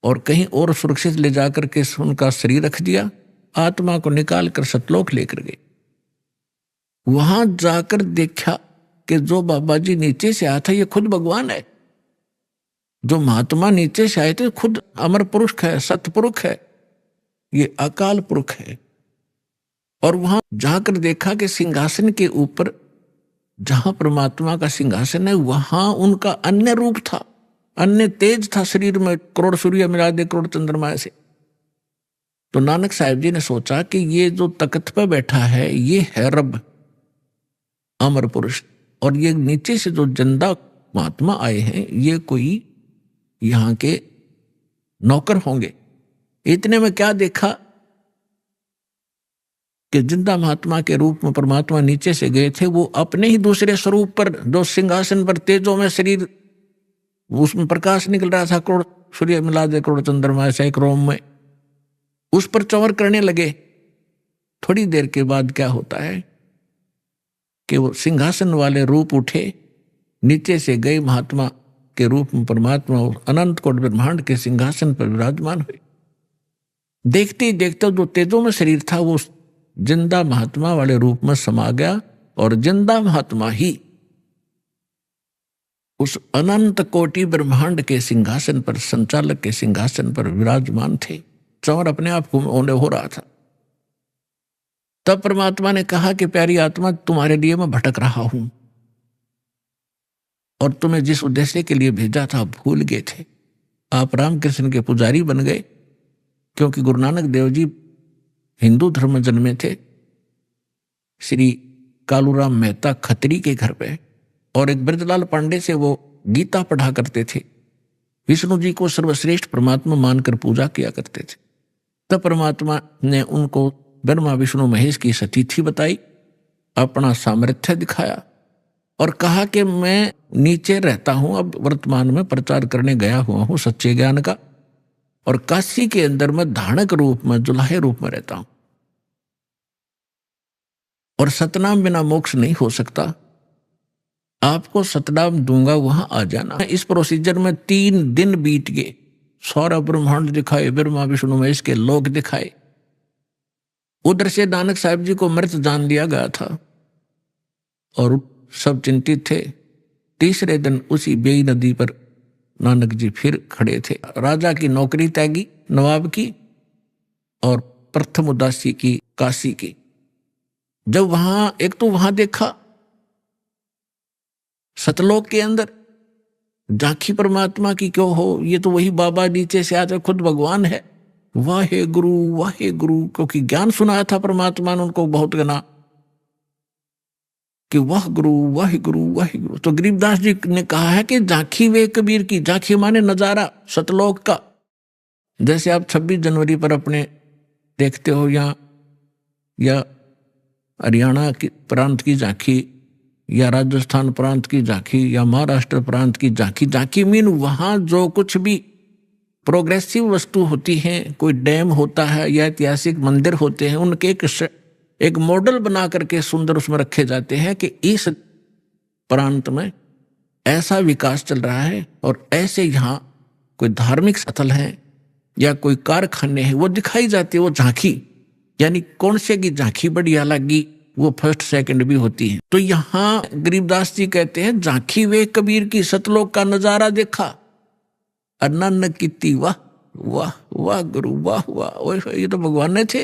और कहीं और सुरक्षित ले जाकर के उनका शरीर रख दिया, आत्मा को निकाल कर सतलोक लेकर गए। वहां जाकर देखा कि जो बाबा जी नीचे से आया था ये खुद भगवान है, जो महात्मा नीचे से आए थे खुद अमर पुरुष है, सतपुरुष है, ये अकाल पुरुष है। और वहां जाकर देखा कि सिंहासन के ऊपर जहां परमात्मा का सिंहासन है वहां उनका अन्य रूप था, अन्य तेज था शरीर में, करोड़ सूर्य मिला दे करोड़ चंद्रमा से। तो नानक साहब जी ने सोचा कि ये जो तख्त पर बैठा है ये है रब, अमर पुरुष, और ये नीचे से जो जिंदा महात्मा आए हैं ये कोई यहाँ के नौकर होंगे। इतने में क्या देखा कि जिंदा महात्मा के रूप में परमात्मा नीचे से गए थे, वो अपने ही दूसरे स्वरूप पर जो सिंहासन पर तेजों में शरीर, उसमें प्रकाश निकल रहा था, करोड़ सूर्य मिला दे करोड़ चंद्रमा ऐसा एक रोम में, उस पर चौवर करने लगे। थोड़ी देर के बाद क्या होता है कि वो सिंहासन वाले रूप उठे, नीचे से गए महात्मा के रूप में परमात्मा अनंत कोट ब्रह्मांड के सिंहासन पर विराजमान हुए। देखते ही देखते जो तेजों में शरीर था वो जिंदा महात्मा वाले रूप में समा गया, और जिंदा महात्मा ही उस अनंत कोटि ब्रह्मांड के सिंहासन पर, संचालक के सिंहासन पर विराजमान थे। चौर अपने आप को हो रहा था। तब परमात्मा ने कहा कि प्यारी आत्मा, तुम्हारे लिए मैं भटक रहा हूं, और तुम्हें जिस उद्देश्य के लिए भेजा था भूल गए थे। आप रामकृष्ण के पुजारी बन गए, क्योंकि गुरु नानक देव जी हिंदू धर्म में जन्मे थे, श्री कालूराम मेहता खत्री के घर पे, और एक ब्रजलाल पांडे से वो गीता पढ़ा करते थे, विष्णु जी को सर्वश्रेष्ठ परमात्मा मानकर पूजा किया करते थे। तब परमात्मा ने उनको ब्रह्मा विष्णु महेश की सतीथि बताई, अपना सामर्थ्य दिखाया, और कहा कि मैं नीचे रहता हूं, अब वर्तमान में प्रचार करने गया हुआ हूं सच्चे ज्ञान का, और काशी के अंदर में धानक रूप में, जुलाहे रूप में रहता हूं, और सतनाम बिना मोक्ष नहीं हो सकता। आपको सतनाम दूंगा, वहां आ जाना। इस प्रोसीजर में 3 दिन बीत गए, सारा ब्रह्मांड दिखाए, ब्रह्मा विष्णु महेश के लोक दिखाए। उधर से नानक साहब जी को मृत जान लिया गया था, और सब चिंतित थे। तीसरे दिन उसी बेई नदी पर नानक जी फिर खड़े थे। राजा की नौकरी त्यागी, नवाब की, और प्रथम उदासी की, काशी की। जब वहां एक तो वहां देखा सतलोक के अंदर झांकी परमात्मा की, क्यों हो, ये तो वही बाबा नीचे से आते खुद भगवान है, वाहे गुरु, क्योंकि ज्ञान सुनाया था परमात्मा ने उनको बहुत गना कि वाह गुरु। तो गरीबदास जी ने कहा है कि झांकी वे कबीर की, झांकी माने नजारा सतलोक का। जैसे आप 26 जनवरी पर अपने देखते हो या हरियाणा की प्रांत की झांकी, या राजस्थान प्रांत की झांकी, या महाराष्ट्र प्रांत की झांकी। झांकी मीन वहां जो कुछ भी प्रोग्रेसिव वस्तु होती हैं, कोई डैम होता है या ऐतिहासिक मंदिर होते हैं, उनके एक मॉडल बना करके सुंदर उसमें रखे जाते हैं कि इस प्रांत में ऐसा विकास चल रहा है, और ऐसे यहाँ कोई धार्मिक स्थल है या कोई कारखाने हैं, वो दिखाई जाती है। वो झांकी यानी कौन से की झांकी बढ़िया लगी, वो फर्स्ट सेकंड भी होती है। तो यहाँ गरीबदास जी कहते हैं झांकी वे कबीर की, सतलोक का नजारा देखा, अनन्न कीती वाह वाह वाह गुरु वाह वाह, ये तो भगवान ने थे।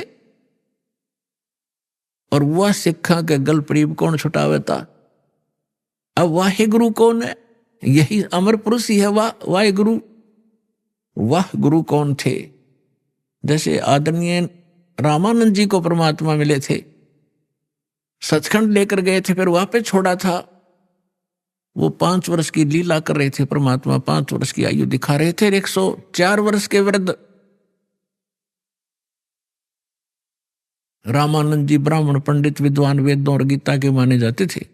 और वह सिक्खा के गल प्रीब कौन छुटावे था। अब वाहे गुरु कौन है, यही अमर पुरुष ही है। वाहे गुरु, वाह गुरु कौन थे। जैसे आदरणीय रामानंद जी को परमात्मा मिले थे, सचखंड लेकर गए थे, फिर वापस छोड़ा था। वो 5 वर्ष की लीला कर रहे थे परमात्मा, 5 वर्ष की आयु दिखा रहे थे, 104 वर्ष के वृद्ध रामानंद जी ब्राह्मण पंडित विद्वान वेदों और गीता के माने जाते थे।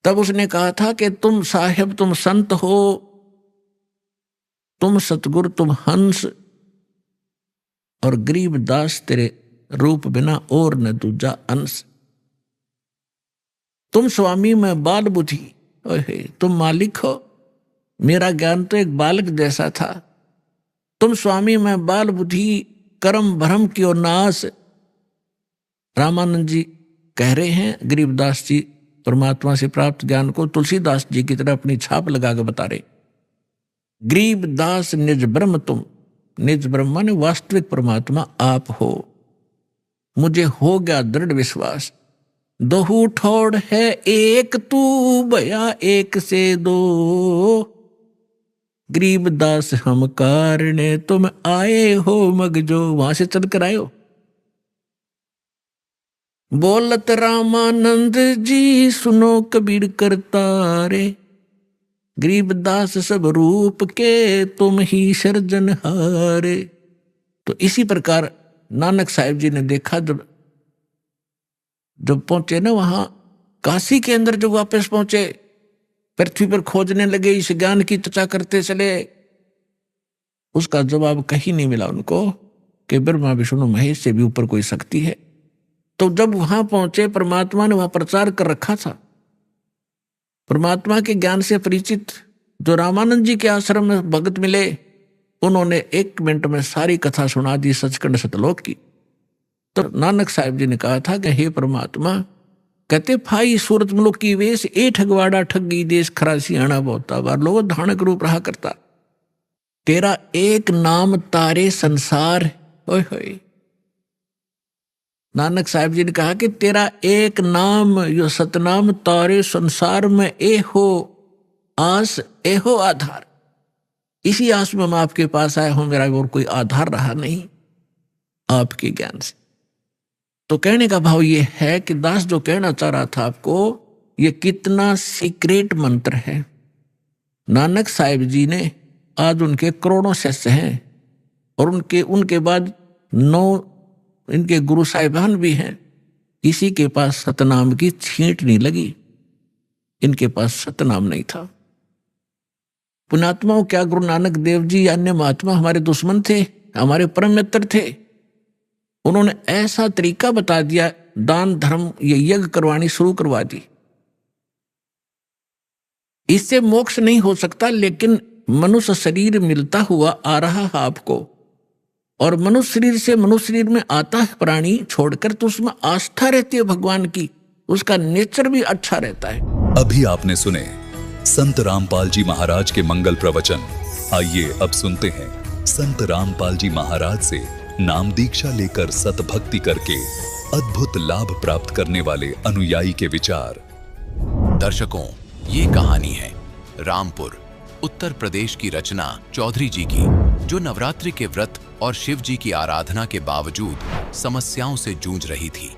तब उसने कहा था कि तुम साहेब, तुम संत हो, तुम सतगुरु, तुम हंस, और गरीब दास तेरे रूप बिना और न दूजा अंश। तुम स्वामी मैं बाल बुद्धि, ओहे तुम मालिक हो, मेरा ज्ञान तो एक बालक जैसा था। तुम स्वामी मैं बाल बुद्धि, कर्म भ्रम की ओर नाश। रामानंद जी कह रहे हैं, गरीबदास जी परमात्मा से प्राप्त ज्ञान को तुलसीदास जी की तरह अपनी छाप लगा के बता रहे। गरीबदास निज ब्रह्म तुम, निज ब्रह्म माने वास्तविक परमात्मा आप हो। मुझे हो गया दृढ़ विश्वास, दोहू ठोड़ है एक, तू भया एक से दो। गरीबदास हम कारणे तुम आए हो मगजो, वहां से चल कर आए हो। बोलत रामानंद जी सुनो कबीर करतारे, गरीबदास सब रूप के तुम ही सृजनहारे। तो इसी प्रकार नानक साहिब जी ने देखा, जब पहुंचे ना वहां काशी के अंदर, जब वापस पहुंचे पृथ्वी पर खोजने लगे, इस ज्ञान की चर्चा करते चले, उसका जवाब कहीं नहीं मिला उनको कि ब्रह्मा विष्णु महेश से भी ऊपर कोई शक्ति है। तो जब वहां पहुंचे, परमात्मा ने वहां प्रचार कर रखा था। परमात्मा के ज्ञान से परिचित जो रामानंद जी के आश्रम में भगत मिले, उन्होंने 1 मिनट में सारी कथा सुना दी सचखंड सतलोक की। तो नानक साहिब जी ने कहा था कि हे परमात्मा, कहते फाई सूरत मुलुक की वेश, ए ठगवाड़ा ठगी देश, खरासी आना बहुता बार लोग धानक रूप रहा करता। तेरा एक नाम तारे संसार, ओए होए। नानक साहिब जी ने कहा कि तेरा एक नाम, यो सतनाम तारे संसार में, ए हो आस, ए हो आधार। इसी आस में मैं आपके पास आया हूं, मेरा और कोई आधार रहा नहीं आपके ज्ञान से। तो कहने का भाव ये है कि दास जो कहना चाह रहा था आपको, ये कितना सीक्रेट मंत्र है। नानक साहिब जी ने आज उनके करोड़ों शिष्य हैं, और उनके बाद 9 इनके गुरु साहिबान भी हैं। किसी के पास सतनाम की छींट नहीं लगी, इनके पास सतनाम नहीं था। पुण्यात्माओं, क्या गुरु नानक देव जी अन्य महात्मा हमारे दुश्मन थे? हमारे परम मित्र थे। उन्होंने ऐसा तरीका बता दिया, दान धर्म ये यज्ञ करवानी शुरू करवा दी। इससे मोक्ष नहीं हो सकता, लेकिन मनुष्य शरीर मिलता हुआ आ रहा है आपको, और मनुष्य शरीर से मनुष्य शरीर में आता है प्राणी छोड़कर, तो उसमें आस्था रहती है भगवान की, उसका नेचर भी अच्छा रहता है। अभी आपने सुने संत रामपाल जी महाराज के मंगल प्रवचन। आइए अब सुनते हैं संत रामपाल जी महाराज से नाम दीक्षा लेकर सतभक्ति करके अद्भुत लाभ प्राप्त करने वाले अनुयायी के विचार। दर्शकों, ये कहानी है रामपुर उत्तर प्रदेश की रचना चौधरी जी की, जो नवरात्रि के व्रत और शिव जी की आराधना के बावजूद समस्याओं से जूझ रही थी।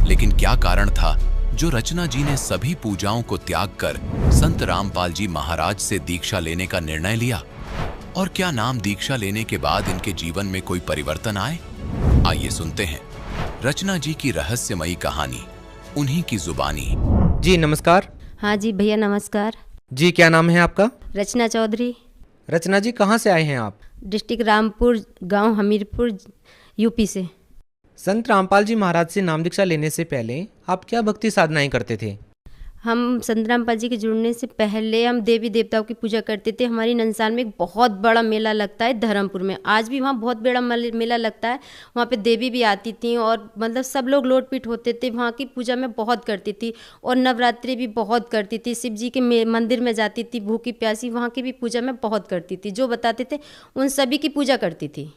लेकिन क्या कारण था जो रचना जी ने सभी पूजाओं को त्याग कर संत रामपाल जी महाराज से दीक्षा लेने का निर्णय लिया? और क्या नाम दीक्षा लेने के बाद इनके जीवन में कोई परिवर्तन आए? आइए सुनते हैं रचना जी की रहस्यमयी कहानी, उन्हीं की जुबानी। जी नमस्कार। हाँ जी भैया नमस्कार। जी क्या नाम है आपका? रचना चौधरी। रचना जी कहाँ से आए हैं आप? डिस्ट्रिक्ट रामपुर, गांव हमीरपुर, यूपी से। संत रामपाल जी महाराज से नाम दीक्षा लेने से पहले आप क्या भक्ति साधनाएं करते थे? हम संत रामपाल जी के जुड़ने से पहले हम देवी देवताओं की पूजा करते थे। हमारी नंसाल में एक बहुत बड़ा मेला लगता है धर्मपुर में, आज भी वहाँ बहुत बड़ा मेला लगता है। वहाँ पे देवी भी आती थी और मतलब सब लोग लोट पीट होते थे। वहाँ की पूजा मैं बहुत करती थी और नवरात्रि भी बहुत करती थी। शिव जी के मंदिर में जाती थी भूखी प्यासी, वहाँ की भी पूजा मैं बहुत करती थी। जो बताते थे उन सभी की पूजा करती थी।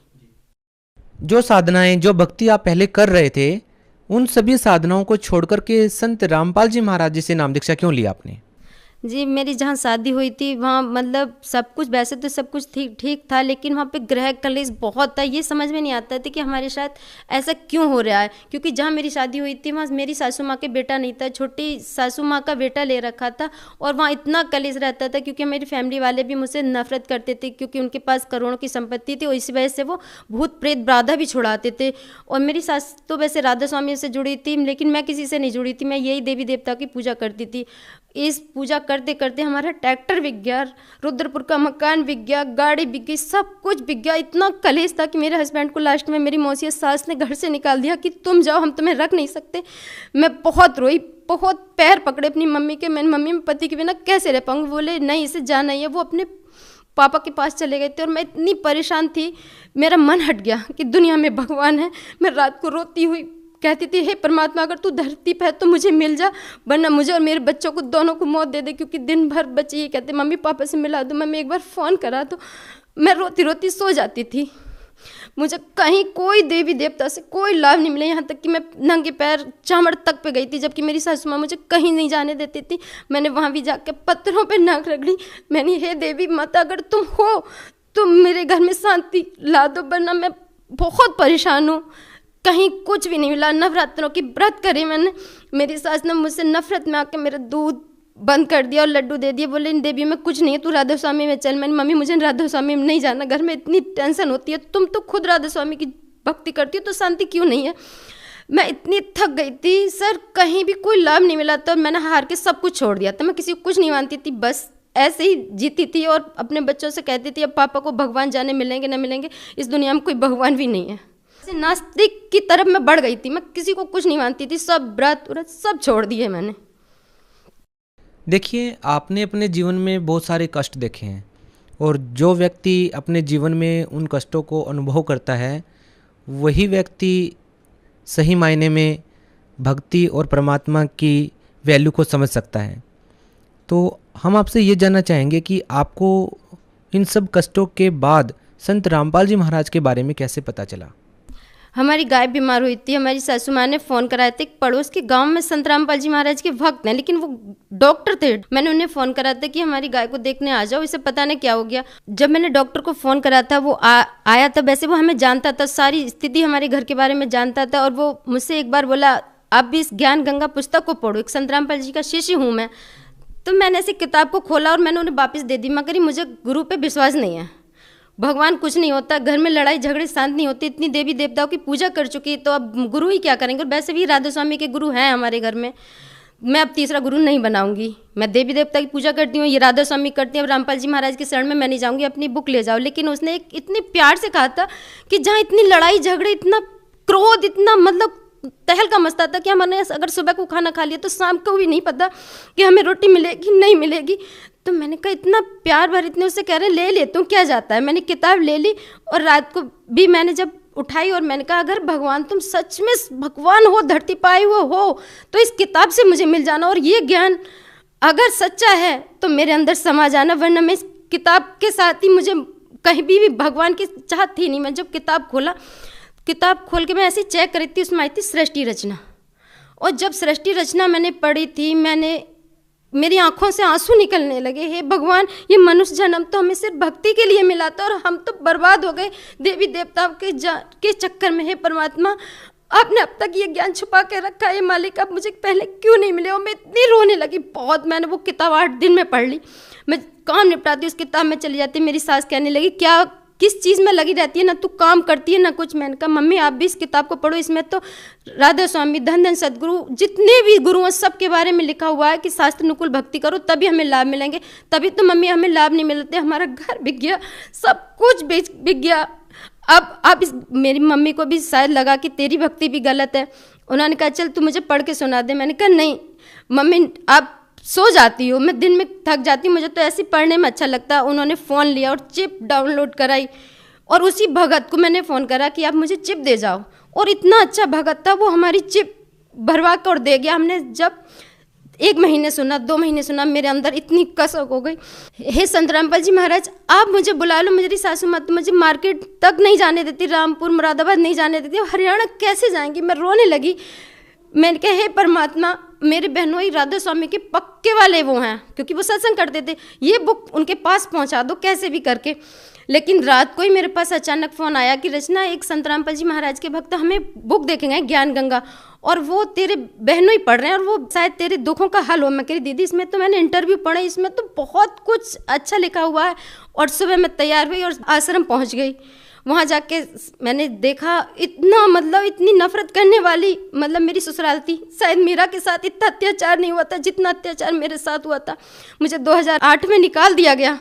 जो साधनाएं, जो भक्ति आप पहले कर रहे थे, उन सभी साधनाओं को छोड़कर के संत रामपाल जी महाराज जी से नाम दीक्षा क्यों लिया आपने? जी, मेरी जहाँ शादी हुई थी वहाँ मतलब सब कुछ वैसे तो सब कुछ ठीक ठीक था, लेकिन वहाँ पे गृह कलेश बहुत था। ये समझ में नहीं आता था कि हमारे साथ ऐसा क्यों हो रहा है, क्योंकि जहाँ मेरी शादी हुई थी वहाँ मेरी सासू माँ के बेटा नहीं था, छोटी सासू माँ का बेटा ले रखा था। और वहाँ इतना कलेश रहता था क्योंकि मेरी फैमिली वाले भी मुझसे नफरत करते थे, क्योंकि उनके पास करोड़ों की संपत्ति थी और इसी वजह से वो भूत प्रेत बाधा भी छुड़ाते थे। और मेरी सास तो वैसे राधा स्वामी से जुड़ी थी, लेकिन मैं किसी से नहीं जुड़ी थी, मैं यही देवी देवता की पूजा करती थी। इस पूजा करते करते हमारा ट्रैक्टर बिक गया, रुद्रपुर का मकान बिक गया, गाड़ी बिक गई, सब कुछ बिक गया। इतना कलेश था कि मेरे हस्बैंड को लास्ट में मेरी मौसी सास ने घर से निकाल दिया कि तुम जाओ, हम तुम्हें रख नहीं सकते। मैं बहुत रोई, बहुत पैर पकड़े अपनी मम्मी के। मैंने मम्मी में पति के बिना कैसे रह पाऊंगी, बोले नहीं इसे जाना ही है। वो अपने पापा के पास चले गए थे और मैं इतनी परेशान थी, मेरा मन हट गया कि दुनिया में भगवान है। मैं रात को रोती हुई कहती थी, हे परमात्मा अगर तू धरती पे है तो मुझे मिल जा, वरना मुझे और मेरे बच्चों को दोनों को मौत दे दे। क्योंकि दिन भर बच्चे ये कहते मम्मी पापा से मिला दो, मम्मी एक बार फ़ोन करा दो। मैं रोती रोती सो जाती थी। मुझे कहीं कोई देवी देवता से कोई लाभ नहीं मिला, यहाँ तक कि मैं नंगे पैर चामड़ तक पे गई थी, जबकि मेरी सासू माँ मुझे कहीं नहीं जाने देती थी। मैंने वहाँ भी जाकर पत्थरों पे नाक रगड़ी। मैंने हे देवी माता अगर तुम हो तो मेरे घर में शांति ला दो, वरना मैं बहुत परेशान हूँ। कहीं कुछ भी नहीं मिला। नवरात्रों की व्रत करी मैंने, मेरी सास ने मुझसे नफरत में आके मेरा दूध बंद कर दिया और लड्डू दे दिए, बोले इन देवी में कुछ नहीं है, तू राधा स्वामी में चल। मैंने मम्मी मुझे राधा स्वामी में नहीं जाना, घर में इतनी टेंशन होती है, तुम तो खुद राधा स्वामी की भक्ति करती हो तो शांति क्यों नहीं है। मैं इतनी थक गई थी सर, कहीं भी कोई लाभ नहीं मिला था। मैंने हार के सब कुछ छोड़ दिया था। मैं किसी को कुछ नहीं मानती थी, बस ऐसे ही जीती थी और अपने बच्चों से कहती थी अब पापा को भगवान जाने मिलेंगे ना मिलेंगे, इस दुनिया में कोई भगवान भी नहीं है। नास्तिक की तरफ मैं बढ़ गई थी, मैं किसी को कुछ नहीं मानती थी, सब व्रत व्रत सब छोड़ दिए मैंने। देखिए, आपने अपने जीवन में बहुत सारे कष्ट देखे हैं और जो व्यक्ति अपने जीवन में उन कष्टों को अनुभव करता है वही व्यक्ति सही मायने में भक्ति और परमात्मा की वैल्यू को समझ सकता है। तो हम आपसे ये जानना चाहेंगे कि आपको इन सब कष्टों के बाद संत रामपाल जी महाराज के बारे में कैसे पता चला? हमारी गाय बीमार हुई थी, हमारी सासू माँ ने फ़ोन कराए थे। पड़ोस के गांव में संत रामपाल जी महाराज के भक्त हैं, लेकिन वो डॉक्टर थे। मैंने उन्हें फ़ोन करा था कि हमारी गाय को देखने आ जाओ, इसे पता नहीं क्या हो गया। जब मैंने डॉक्टर को फ़ोन करा था वो आया था। वैसे वो हमें जानता था, सारी स्थिति हमारे घर के बारे में जानता था। और वो मुझसे एक बार बोला आप भी इस ज्ञान गंगा पुस्तक को पढ़ो, एक संत रामपाल जी का शिष्य हूँ मैं। तो मैंने ऐसी किताब को खोला और मैंने उन्हें वापस दे दी। मगर मुझे गुरु पे विश्वास नहीं है, भगवान कुछ नहीं होता, घर में लड़ाई झगड़े शांत नहीं होती, इतनी देवी देवताओं की पूजा कर चुकी तो अब गुरु ही क्या करेंगे। और वैसे भी राधा स्वामी के गुरु हैं हमारे घर में, मैं अब तीसरा गुरु नहीं बनाऊंगी। मैं देवी देवता की पूजा करती हूँ, ये राधा स्वामी करती हैं, अब रामपाल जी महाराज के शरण में मैं नहीं जाऊँगी, अपनी बुक ले जाओ। लेकिन उसने एक इतने प्यार से कहा था कि जहाँ इतनी लड़ाई झगड़े, इतना क्रोध, इतना मतलब तहलका मचता था कि हमने अगर सुबह को खाना खा लिया तो शाम को भी नहीं पता कि हमें रोटी मिलेगी नहीं मिलेगी। तो मैंने कहा इतना प्यार भर इतने उससे कह रहे ले लेता हूँ क्या जाता है। मैंने किताब ले ली और रात को भी मैंने जब उठाई और मैंने कहा अगर भगवान तुम सच में भगवान हो, धरती पाए हुए हो, तो इस किताब से मुझे मिल जाना और ये ज्ञान अगर सच्चा है तो मेरे अंदर समा जाना, वरना मैं इस किताब के साथ ही मुझे कहीं भी भगवान की चाहत थी नहीं। मैं जब किताब खोला, किताब खोल के मैं ऐसे चेक करी थी, उसमें आई थी सृष्टि रचना। और जब सृष्टि रचना मैंने पढ़ी थी, मेरी आंखों से आंसू निकलने लगे। हे भगवान, ये मनुष्य जन्म तो हमें सिर्फ भक्ति के लिए मिला था और हम तो बर्बाद हो गए देवी देवताओं के चक्कर में। हे परमात्मा, आपने अब तक ये ज्ञान छुपा के रखा है मालिक, अब मुझे पहले क्यों नहीं मिले। और मैं इतनी रोने लगी बहुत। मैंने वो किताब 8 दिन में पढ़ ली। मैं काम निपटाती उस किताब में चली जाती। मेरी सास कहने लगी क्या किस चीज़ में लगी रहती है, ना तू काम करती है ना कुछ। मैंने कहा मम्मी आप भी इस किताब को पढ़ो, इसमें तो राधा स्वामी, धन धन सदगुरु, जितने भी गुरु हैं सब के बारे में लिखा हुआ है कि शास्त्र अनुकूल भक्ति करो तभी हमें लाभ मिलेंगे। तभी तो मम्मी हमें लाभ नहीं मिलते, हमारा घर बिक गया, सब कुछ बिक गया। अब इस मेरी मम्मी को भी शायद लगा कि तेरी भक्ति भी गलत है। उन्होंने कहा चल तू मुझे पढ़ के सुना दे। मैंने कहा नहीं मम्मी आप सो जाती हो, मैं दिन में थक जाती हूँ, मुझे तो ऐसे पढ़ने में अच्छा लगता है। उन्होंने फ़ोन लिया और चिप डाउनलोड कराई और उसी भगत को मैंने फ़ोन करा कि आप मुझे चिप दे जाओ। और इतना अच्छा भगत था, वो हमारी चिप भरवा कर दे गया। हमने जब 1 महीने सुना, 2 महीने सुना, मेरे अंदर इतनी कसक हो गई। हे संत रामपाल जी महाराज आप मुझे बुला लो। मेरी सासू माँ तो मुझे मार्केट तक नहीं जाने देती, रामपुर मुरादाबाद नहीं जाने देती, हरियाणा कैसे जाएंगी। मैं रोने लगी। मैंने कहा हे परमात्मा मेरे बहनोई राधा स्वामी के पक्के वाले वो हैं, क्योंकि वो सत्संग करते थे, ये बुक उनके पास पहुंचा दो कैसे भी करके। लेकिन रात को ही मेरे पास अचानक फ़ोन आया कि रचना, एक संत रामपाल जी महाराज के भक्त हमें बुक देखेंगे ज्ञान गंगा, और वो तेरे बहनों ही पढ़ रहे हैं और वो शायद तेरे दुखों का हल हो। मैं कह रही दीदी इसमें तो मैंने इंटरव्यू पढ़ा, इसमें तो बहुत कुछ अच्छा लिखा हुआ है। और सुबह मैं तैयार हुई और आश्रम पहुंच गई। वहाँ जाके मैंने देखा इतना मतलब इतनी नफरत करने वाली मतलब मेरी ससुराल थी। शायद मीरा के साथ इतना अत्याचार नहीं हुआ था जितना अत्याचार मेरे साथ हुआ था। मुझे 2008 में निकाल दिया गया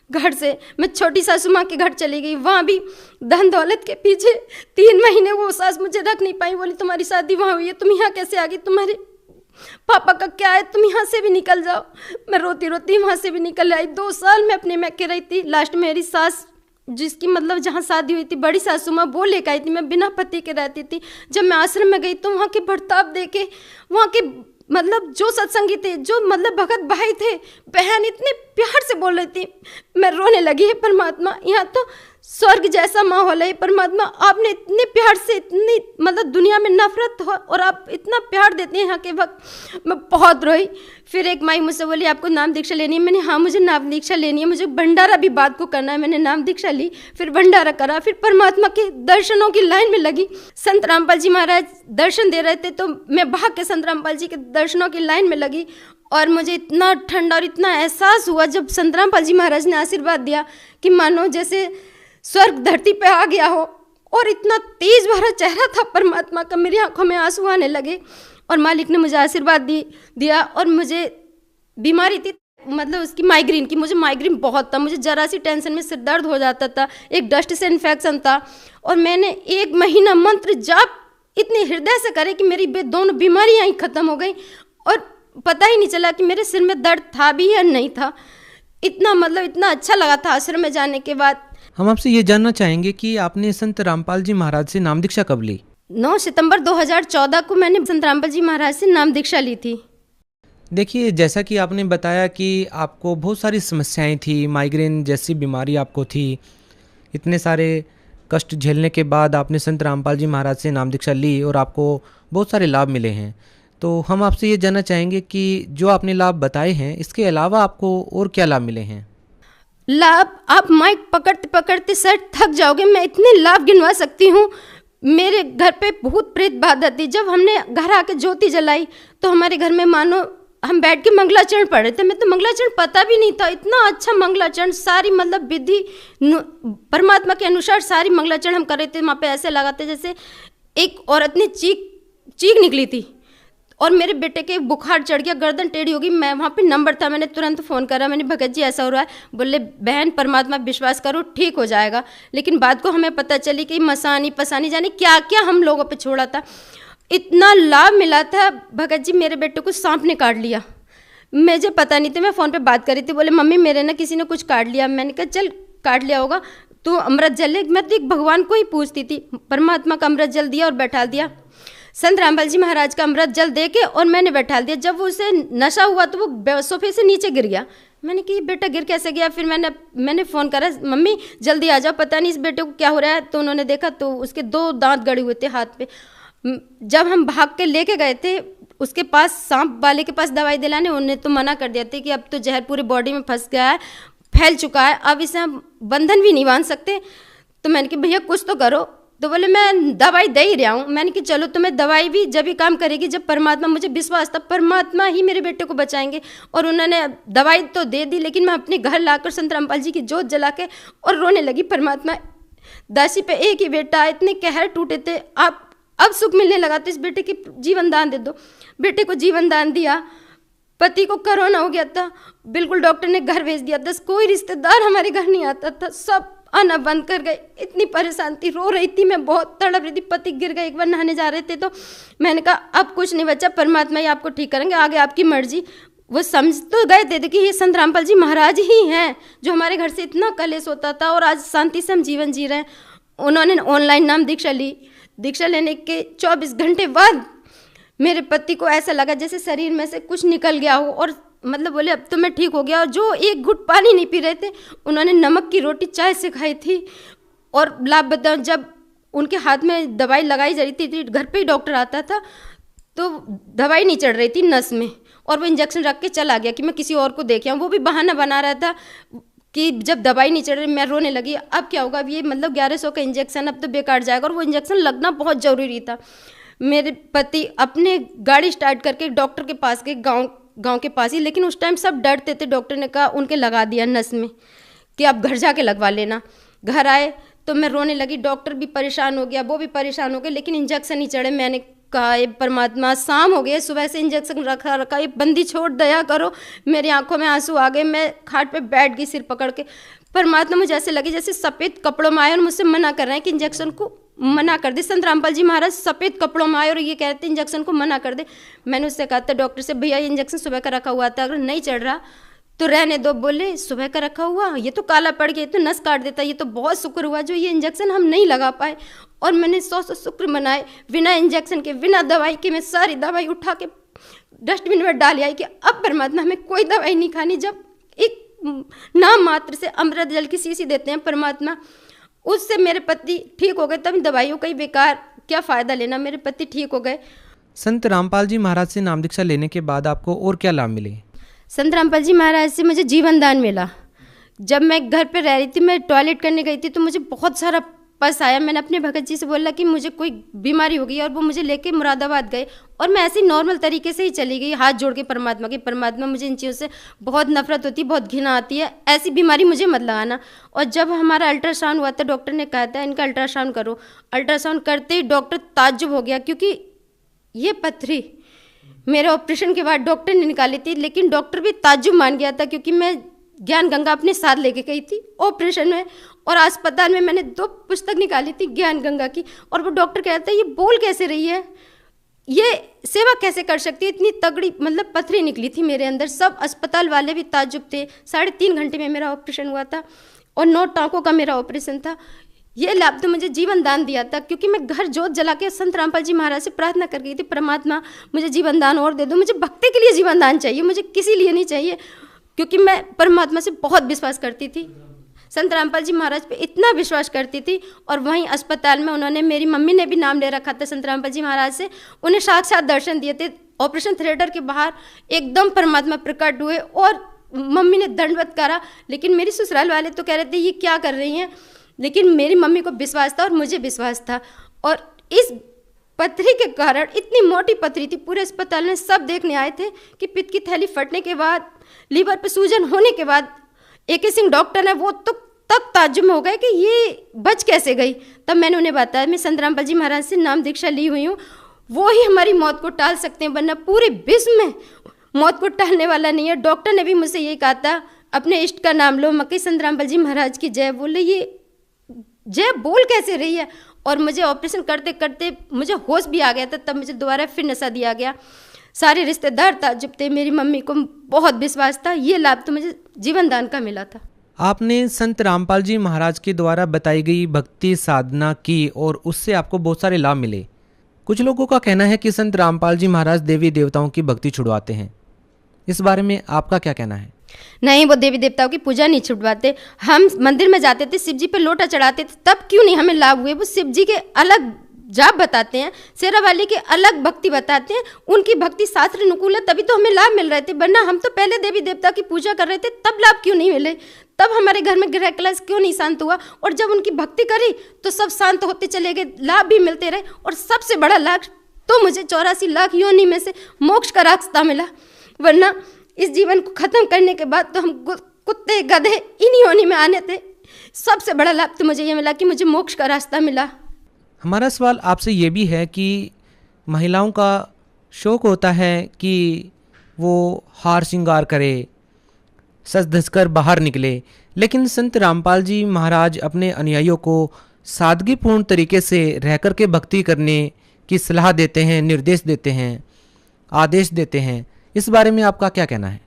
घर से। मैं छोटी सासू माँ के घर चली गई, वहाँ भी धन दौलत के पीछे 3 महीने वो सास मुझे रख नहीं पाई। बोली तुम्हारी शादी वहाँ हुई है, तुम यहाँ कैसे आ गई, तुम्हारे पापा का क्या है, तुम यहाँ से भी निकल जाओ। मैं रोती रोती वहाँ से भी निकल आई। 2 साल मैं अपने मैके रही थी। लास्ट में मेरी सास, जिसकी मतलब जहाँ शादी हुई थी बड़ी सासू माँ, वो लेकर आई थी। मैं बिना पति के रहती थी। जब मैं आश्रम में गई तो वहाँ के बर्ताव देखे, वहाँ के मतलब जो सत्संगी थे, जो मतलब भगत भाई थे, बहन इतने प्यार से बोल रही थी, मैं रोने लगी। है परमात्मा, यहाँ तो स्वर्ग जैसा माहौल है। परमात्मा, आपने इतने प्यार से, इतनी मतलब दुनिया में नफरत हो और आप इतना प्यार देते हैं यहाँ के वक्त। मैं बहुत रोई। फिर एक माई मुझसे बोली आपको नाम दीक्षा लेनी है। मैंने हाँ मुझे नाम दीक्षा लेनी है, मुझे भंडारा भी बात को करना है। मैंने नाम दीक्षा ली, फिर भंडारा करा, फिर परमात्मा के दर्शनों की लाइन में लगी। संत रामपाल जी महाराज दर्शन दे रहे थे तो मैं भाग के संत रामपाल जी के दर्शनों की लाइन में लगी। और मुझे इतना ठंडा और इतना एहसास हुआ जब संत रामपाल जी महाराज ने आशीर्वाद दिया कि मानो जैसे स्वर्ग धरती पे आ गया हो। और इतना तेज भरा चेहरा था परमात्मा का, मेरी आंखों में आंसू आने लगे। और मालिक ने मुझे आशीर्वाद दिया। और मुझे बीमारी थी मतलब उसकी माइग्रेन की, मुझे माइग्रेन बहुत था। मुझे जरा सी टेंशन में सिर दर्द हो जाता था, एक डस्ट से इन्फेक्शन था। और मैंने 1 महीना मंत्र जाप इतने हृदय से करे कि मेरी दोनों बीमारियाँ ही खत्म हो गई। और पता ही नहीं चला कि मेरे सिर में दर्द था भी या नहीं था। इतना मतलब इतना अच्छा लगा था आश्रम में जाने के बाद। हम आपसे ये जानना चाहेंगे कि आपने संत रामपाल जी महाराज से नाम दीक्षा कब ली? 9 सितंबर 2014 को मैंने संत रामपाल जी महाराज से नाम दीक्षा ली थी। देखिए, जैसा कि आपने बताया कि आपको बहुत सारी समस्याएं थी, माइग्रेन जैसी बीमारी आपको थी, इतने सारे कष्ट झेलने के बाद आपने संत रामपाल जी महाराज से नाम दीक्षा ली और आपको बहुत सारे लाभ मिले हैं। तो हम आपसे ये जानना चाहेंगे कि जो आपने लाभ बताए हैं, इसके अलावा आपको और क्या लाभ मिले हैं? लाभ, आप माइक पकड़ते पकड़ते सर थक जाओगे। मैं इतने लाभ गिनवा सकती हूँ। मेरे घर पे भूत प्रेत बाधा थी। जब हमने घर आके ज्योति जलाई तो हमारे घर में मानो हम बैठ के मंगलाचरण पढ़ रहे थे। मैं तो मंगलाचरण पता भी नहीं था, इतना अच्छा मंगलाचरण, सारी मतलब विधि परमात्मा के अनुसार सारी मंगलाचरण हम कर रहे थे। वहाँ पे ऐसे लगा था जैसे एक औरत ने चीख निकली थी। और मेरे बेटे के बुखार चढ़ गया, गर्दन टेढ़ी होगी। मैं वहाँ पे नंबर था, मैंने तुरंत फ़ोन करा। मैंने भगत जी ऐसा हो रहा है। बोले बहन परमात्मा विश्वास करो ठीक हो जाएगा। लेकिन बाद को हमें पता चली कि मसानी पसानी जाने क्या क्या हम लोगों पे छोड़ा था। इतना लाभ मिला था। भगत जी मेरे बेटे को सांप ने काट लिया, मुझे पता नहीं था। मैं फ़ोन पे बात कर रही थी, बोले मम्मी मेरे ना किसी ने कुछ काट लिया। मैंने कहा चल काट लिया होगा तो अमृत जल ले। मैं तो एक भगवान को ही पूछती थी। परमात्मा का अमृत जल दिया और बैठा दिया। संत रामपाल जी महाराज का अमृत जल दे के और मैंने बैठा दिया। जब उसे नशा हुआ तो वो सोफे से नीचे गिर गया। मैंने कहा बेटा गिर कैसे गया? फिर मैंने फ़ोन करा, मम्मी जल्दी आ जाओ, पता नहीं इस बेटे को क्या हो रहा है। तो उन्होंने देखा तो उसके 2 दांत गड़े हुए थे हाथ पे। जब हम भाग के लेके गए थे उसके पास, सांप वाले के पास दवाई दिलाने, उन्होंने तो मना कर दिया था कि अब तो जहर पूरे बॉडी में फंस गया है, फैल चुका है, अब इसे हम बंधन भी नहीं बांध सकते। तो मैंने कहा भैया कुछ तो करो। तो बोले मैं दवाई दे ही रहा हूँ। मैंने कि चलो तुम्हें दवाई भी जब ही काम करेगी जब परमात्मा, मुझे विश्वास था परमात्मा ही मेरे बेटे को बचाएंगे। और उन्होंने दवाई तो दे दी, लेकिन मैं अपने घर लाकर संत रामपाल जी की जोत जला के और रोने लगी। परमात्मा, दासी पे एक ही बेटा, इतने कहर टूटे थे, आप अब सुख मिलने लगा तो इस बेटे की जीवन दान दे दो। बेटे को जीवन दान दिया। पति को कोरोना हो गया था, बिल्कुल डॉक्टर ने घर भेज दिया था। कोई रिश्तेदार हमारे घर नहीं आता था, सब आना बंद कर गए। इतनी परेशान थी, रो रही थी मैं, बहुत तड़प रही थी। पति गिर गए, एक बार नहाने जा रहे थे तो मैंने कहा अब कुछ नहीं बचा, परमात्मा ही आपको ठीक करेंगे, आगे आपकी मर्जी। वो समझ तो गए थे कि ये संत रामपाल जी महाराज ही हैं जो हमारे घर से इतना कलेश होता था और आज शांति से हम जीवन जी रहे हैं। उन्होंने ऑनलाइन नाम दीक्षा ली। दीक्षा लेने के 24 घंटे बाद मेरे पति को ऐसा लगा जैसे शरीर में से कुछ निकल गया हो और मतलब बोले अब तो मैं ठीक हो गया। और जो एक घुट पानी नहीं पी रहे थे उन्होंने नमक की रोटी चाय से खाई थी। और लाभ बताऊं, जब उनके हाथ में दवाई लगाई जा रही थी, घर पे ही डॉक्टर आता था, तो दवाई नहीं चढ़ रही थी नस में, और वो इंजेक्शन रख के चला गया कि मैं किसी और को देख आऊँ। वो भी बहाना बना रहा था कि जब दवाई नहीं चढ़ रही। मैं रोने लगी, अब क्या होगा, अब ये मतलब 1100 का इंजेक्शन अब तो बेकार जाएगा, और वो इंजेक्शन लगना बहुत ज़रूरी था। मेरे पति अपने गाड़ी स्टार्ट करके डॉक्टर के पास गए, गांव के पास ही, लेकिन उस टाइम सब डरते थे। डॉक्टर ने कहा, उनके लगा दिया नस में कि आप घर जाके लगवा लेना। घर आए तो मैं रोने लगी, डॉक्टर भी परेशान हो गया, वो भी परेशान हो गए, लेकिन इंजेक्शन नहीं चढ़े। मैंने कहा, ये परमात्मा, शाम हो गई, सुबह से इंजेक्शन रखा, ये बंदी छोड़, दया करो। मेरी आंखों में आंसू आ गए, मैं खाट पे बैठ गई सिर पकड़ के। परमात्मा मुझे ऐसे लगे जैसे सफ़ेद कपड़ों में आए और मुझसे मना कर रहे हैं कि इंजेक्शन को मना कर दे। संत रामपाल जी महाराज सफ़ेद कपड़ों में आए और ये कहते इंजेक्शन को मना कर दे। मैंने उससे कहा था डॉक्टर से, भैया ये इंजेक्शन सुबह का रखा हुआ था, अगर नहीं चढ़ रहा तो रहने दो। बोले सुबह का रखा हुआ, ये तो काला पड़ गया, ये तो नस काट देता, ये तो बहुत शुक्र हुआ जो ये इंजेक्शन हम नहीं लगा पाए। और मैंने 100 शुक्र मनाए, बिना इंजेक्शन के, बिना दवाई के मैं सारी दवाई उठा के डस्टबिन में डाल आई कि अब परमात्मा हमें कोई दवाई नहीं खानी। जब एक नाम मात्र से अमृत जल की शीशी देते हैं परमात्मा, उससे मेरे पति ठीक हो गए। तब दवाइयों का ही बेकार क्या फ़ायदा लेना, मेरे पति ठीक हो गए। संत रामपाल जी महाराज से नाम दीक्षा लेने के बाद आपको और क्या लाभ मिले? संत रामपाल जी महाराज से मुझे जीवन दान मिला। जब मैं घर पे रह रही थी, मैं टॉयलेट करने गई थी तो मुझे बहुत सारा पस आया। मैंने अपने भगत जी से बोला कि मुझे कोई बीमारी हो गई, और वो मुझे लेके मुरादाबाद गए, और मैं ऐसे ही नॉर्मल तरीके से ही चली गई, हाथ जोड़ के परमात्मा के, परमात्मा मुझे इन चीज़ों से बहुत नफरत होती है, बहुत घृणा आती है, ऐसी बीमारी मुझे मत लगाना। और जब हमारा अल्ट्रासाउंड हुआ था, डॉक्टर ने कहा था इनका अल्ट्रासाउंड करो। अल्ट्रासाउंड करते ही डॉक्टर ताज्जुब हो गया, क्योंकि ये पथरी मेरे ऑपरेशन के बाद डॉक्टर ने निकाली थी, लेकिन डॉक्टर भी ताज्जुब मान गया था, क्योंकि मैं ज्ञान गंगा अपने साथ लेके गई थी ऑपरेशन में, और अस्पताल में मैंने 2 पुस्तक निकाली थी ज्ञान गंगा की। और वो डॉक्टर कहता है ये बोल कैसे रही है, ये सेवा कैसे कर सकती है, इतनी तगड़ी मतलब पथरी निकली थी मेरे अंदर। सब अस्पताल वाले भी ताज्जुब थे। 3.5 घंटे में मेरा ऑपरेशन हुआ था, और 9 टाँकों का मेरा ऑपरेशन था। ये लाभ तो मुझे जीवन दान दिया था, क्योंकि मैं घर जोत जला के संत रामपाल जी महाराज से प्रार्थना कर गई थी, परमात्मा मुझे जीवन दान और दे दो। मुझे भक्ति के लिए जीवन दान चाहिए, मुझे किसी लिए नहीं चाहिए, क्योंकि मैं परमात्मा से बहुत विश्वास करती थी, संत रामपाल जी महाराज पे इतना विश्वास करती थी। और वहीं अस्पताल में उन्होंने, मेरी मम्मी ने भी नाम ले रखा था संत रामपाल जी महाराज से, उन्हें साक्षात दर्शन दिए थे। ऑपरेशन थिएटर के बाहर एकदम परमात्मा प्रकट हुए, और मम्मी ने दंडवत करा। लेकिन मेरी ससुराल वाले तो कह रहे थे ये क्या कर रही हैं, लेकिन मेरी मम्मी को विश्वास था और मुझे विश्वास था। और इस पथरी के कारण, इतनी मोटी पथरी थी, पूरे अस्पताल में सब देखने आए थे कि पित्त की थैली फटने के बाद, लीवर पे सूजन होने के बाद, AK सिंह डॉक्टर है, वो तो तक ताज्जुब में हो गए कि ये बच कैसे गई। तब मैंने उन्हें बताया मैं संत रामपाल जी महाराज से नाम दीक्षा ली हुई हूँ, वो ही हमारी मौत को टाल सकते हैं, वरना पूरे विश्व में मौत को टालने वाला नहीं है। डॉक्टर ने भी मुझसे यही कहा था, अपने इष्ट का नाम लो, मक्की संत रामपाल जी महाराज की जय। बोले ये जय बोल कैसे रही है। और मुझे ऑपरेशन करते करते मुझे होश भी आ गया था, तब मुझे दोबारा फिर नशा दिया गया। सारे रिश्तेदार ताज्जुब थे, मेरी मम्मी को बहुत विश्वास था। ये लाभ तो मुझे जीवन दान का मिला था। आपने संत रामपाल जी महाराज के द्वारा बताई गई भक्ति साधना की, और उससे आपको बहुत सारे लाभ मिले। कुछ लोगों का कहना है कि संत रामपाल जी महाराज देवी देवताओं की भक्ति छुड़वाते हैं, इस बारे में आपका क्या कहना है? नहीं, वो देवी देवताओं की पूजा नहीं छुड़वाते। हम मंदिर में जाते थे, शिव जी पे लोटा चढ़ाते थे, तब क्यों नहीं हमें लाभ हुए। वो शिव जी के अलग जाप बताते हैं, शेरा वाली की अलग भक्ति बताते हैं, उनकी भक्ति शास्त्र अनुकूल है, तभी तो हमें लाभ मिल रहे थे। वरना हम तो पहले देवी देवता की पूजा कर रहे थे, तब लाभ क्यों नहीं मिले, तब हमारे घर में गृह कलश क्यों नहीं शांत हुआ। और जब उनकी भक्ति करी तो सब शांत होते चले गए, लाभ भी मिलते रहे। और सबसे बड़ा लाभ तो मुझे 84 लाख योनि में से मोक्ष का रास्ता मिला, वरना इस जीवन को खत्म करने के बाद तो हम कुत्ते गधे इन्हीं योनि में आने थे। सबसे बड़ा लाभ तो मुझे ये मिला कि मुझे मोक्ष का रास्ता मिला। हमारा सवाल आपसे ये भी है कि महिलाओं का शौक होता है कि वो हार श्रृंगार करे, सज धज कर बाहर निकले, लेकिन संत रामपाल जी महाराज अपने अनुयायियों को सादगीपूर्ण तरीके से रह कर के भक्ति करने की सलाह देते हैं, निर्देश देते हैं, आदेश देते हैं। इस बारे में आपका क्या कहना है?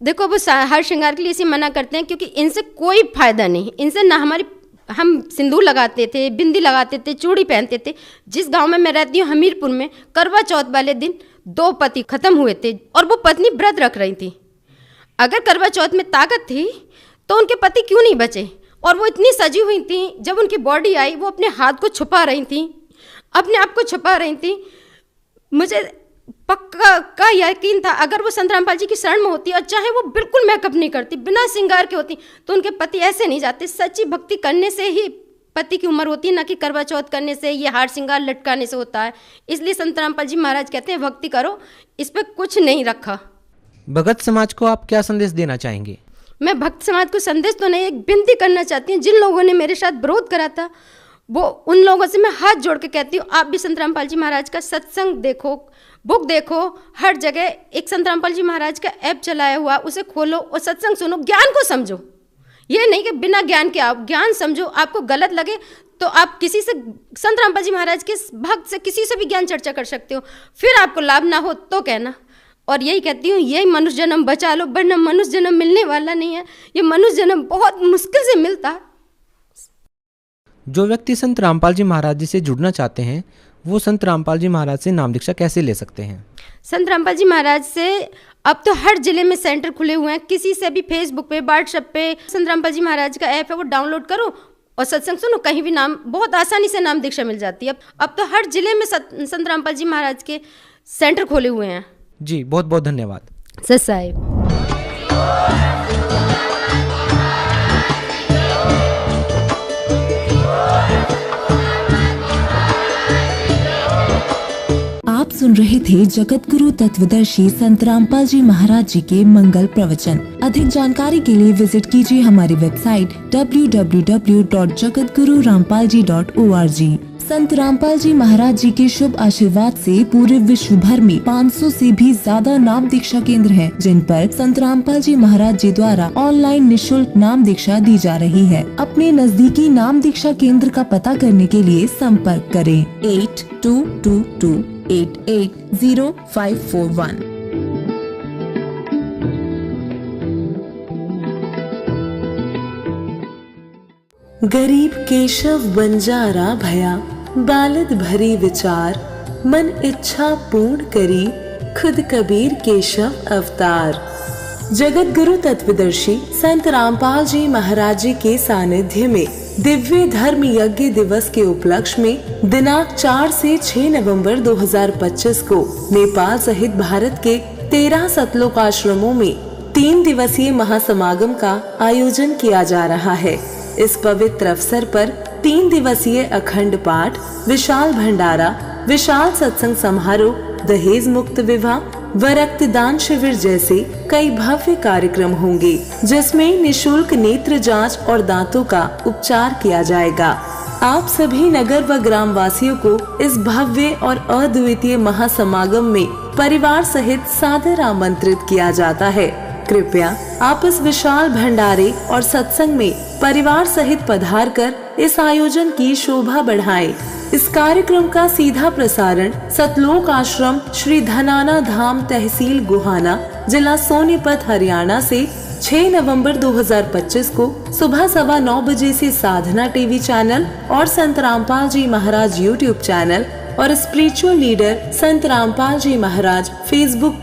देखो, वो हार श्रृंगार के लिए इसे मना करते हैं क्योंकि इनसे कोई फायदा नहीं। इनसे ना हम सिंदूर लगाते थे, बिंदी लगाते थे, चूड़ी पहनते थे। जिस गांव में मैं रहती हूँ हमीरपुर में, करवा चौथ वाले दिन 2 पति खत्म हुए थे और वो पत्नी व्रत रख रही थी। अगर करवा चौथ में ताकत थी तो उनके पति क्यों नहीं बचे। और वो इतनी सजी हुई थी, जब उनकी बॉडी आई वो अपने हाथ को छुपा रही थी, अपने आप को छुपा रही थी। मुझे पक्का का यकीन था अगर वो संत रामपाल जी की शरण में होती और चाहे वो बिल्कुल मेकअप नहीं करती, बिना श्रृंगार के होती, तो उनके पति ऐसे नहीं जाते। सच्ची भक्ति करने से ही पति की उम्र होती है, ना कि करवा चौथ करने से, ये हार श्रृंगार लटकाने से होता है। इसलिए संत रामपाल जी महाराज कहते हैं भक्ति करो, इस पर कुछ नहीं रखा। भगत समाज को आप क्या संदेश देना चाहेंगे? मैं भक्त समाज को संदेश तो नहीं, एक विनती करना चाहती हूँ। जिन लोगों ने मेरे साथ विरोध करा था, वो उन लोगों से मैं हाथ जोड़ के कहती हूँ, आप भी संत रामपाल जी महाराज का सत्संग देखो, बुक देखो, हर जगह एक संत रामपाल जी महाराज का ऐप चलाया हुआ, उसे खोलो और सत्संग सुनो, ज्ञान को समझो। ये नहीं कि बिना ज्ञान के आप ज्ञान समझो। आपको गलत लगे तो आप किसी से, संत रामपाल जी महाराज के भक्त से किसी से भी ज्ञान चर्चा कर सकते हो, फिर आपको लाभ ना हो तो कहना। और यही कहती हूँ, यही मनुष्य जन्म बचा लो, वरना मनुष्य जन्म मिलने वाला नहीं है। ये मनुष्य जन्म बहुत मुश्किल से मिलता है। जो व्यक्ति संत रामपाल जी महाराज जी से जुड़ना चाहते हैं, वो संत रामपाल जी महाराज से नाम दीक्षा कैसे ले सकते हैं? संत रामपाल जी महाराज से अब तो हर जिले में सेंटर खुले हुए हैं। किसी से भी फेसबुक पे, व्हाट्सएप पे संत रामपाल जी महाराज का ऐप है, वो डाउनलोड करो और सत्संग सुनो। कहीं भी नाम, बहुत आसानी से नाम दीक्षा मिल जाती है। अब तो हर जिले में संत रामपाल जी महाराज के सेंटर खोले हुए हैं। जी, बहुत बहुत धन्यवाद सत साहिब। आप सुन रहे थे जगत गुरु तत्वदर्शी संत रामपाल जी महाराज जी के मंगल प्रवचन। अधिक जानकारी के लिए विजिट कीजिए हमारी वेबसाइट www.jagatgururampalji.org। संत रामपाल जी महाराज जी के शुभ आशीर्वाद से पूरे विश्व भर में 500 से भी ज्यादा नाम दीक्षा केंद्र हैं, जिन पर संत रामपाल जी महाराज जी द्वारा ऑनलाइन निःशुल्क नाम दीक्षा दी जा रही है। अपने नजदीकी नाम दीक्षा केंद्र का पता करने के लिए संपर्क करें 8222880541। गरीब केशव बंजारा भया, बालद भरी विचार, मन इच्छा पूर्ण करी, खुद कबीर केशव अवतार। जगत गुरु तत्वदर्शी संत रामपाल जी महाराज जी के सानिध्य में दिव्य धर्म यज्ञ दिवस के उपलक्ष्य में दिनांक 4 से 6 नवंबर 2025 को नेपाल सहित भारत के 13 सतलोक आश्रमों में 3 दिवसीय महासमागम का आयोजन किया जा रहा है। इस पवित्र अवसर पर 3 दिवसीय अखंड पाठ, विशाल भंडारा, विशाल सत्संग समारोह, दहेज मुक्त विवाह व रक्तदान शिविर जैसे कई भव्य कार्यक्रम होंगे, जिसमें निशुल्क नेत्र जांच और दांतों का उपचार किया जाएगा। आप सभी नगर व ग्राम वासियों को इस भव्य और अद्वितीय महासमागम में परिवार सहित सादर आमंत्रित किया जाता है। कृपया आप इस विशाल भंडारे और सत्संग में परिवार सहित पधार कर इस आयोजन की शोभा बढ़ाएं। इस कार्यक्रम का सीधा प्रसारण सतलोक आश्रम श्री धनाना धाम तहसील गुहाना जिला सोनीपत हरियाणा से 6 नवंबर 2025 को सुबह 9:15 बजे से साधना टीवी चैनल और संत रामपाल जी महाराज यूट्यूब चैनल और स्पिरिचुअल लीडर संत रामपाल जी महाराज फेसबुक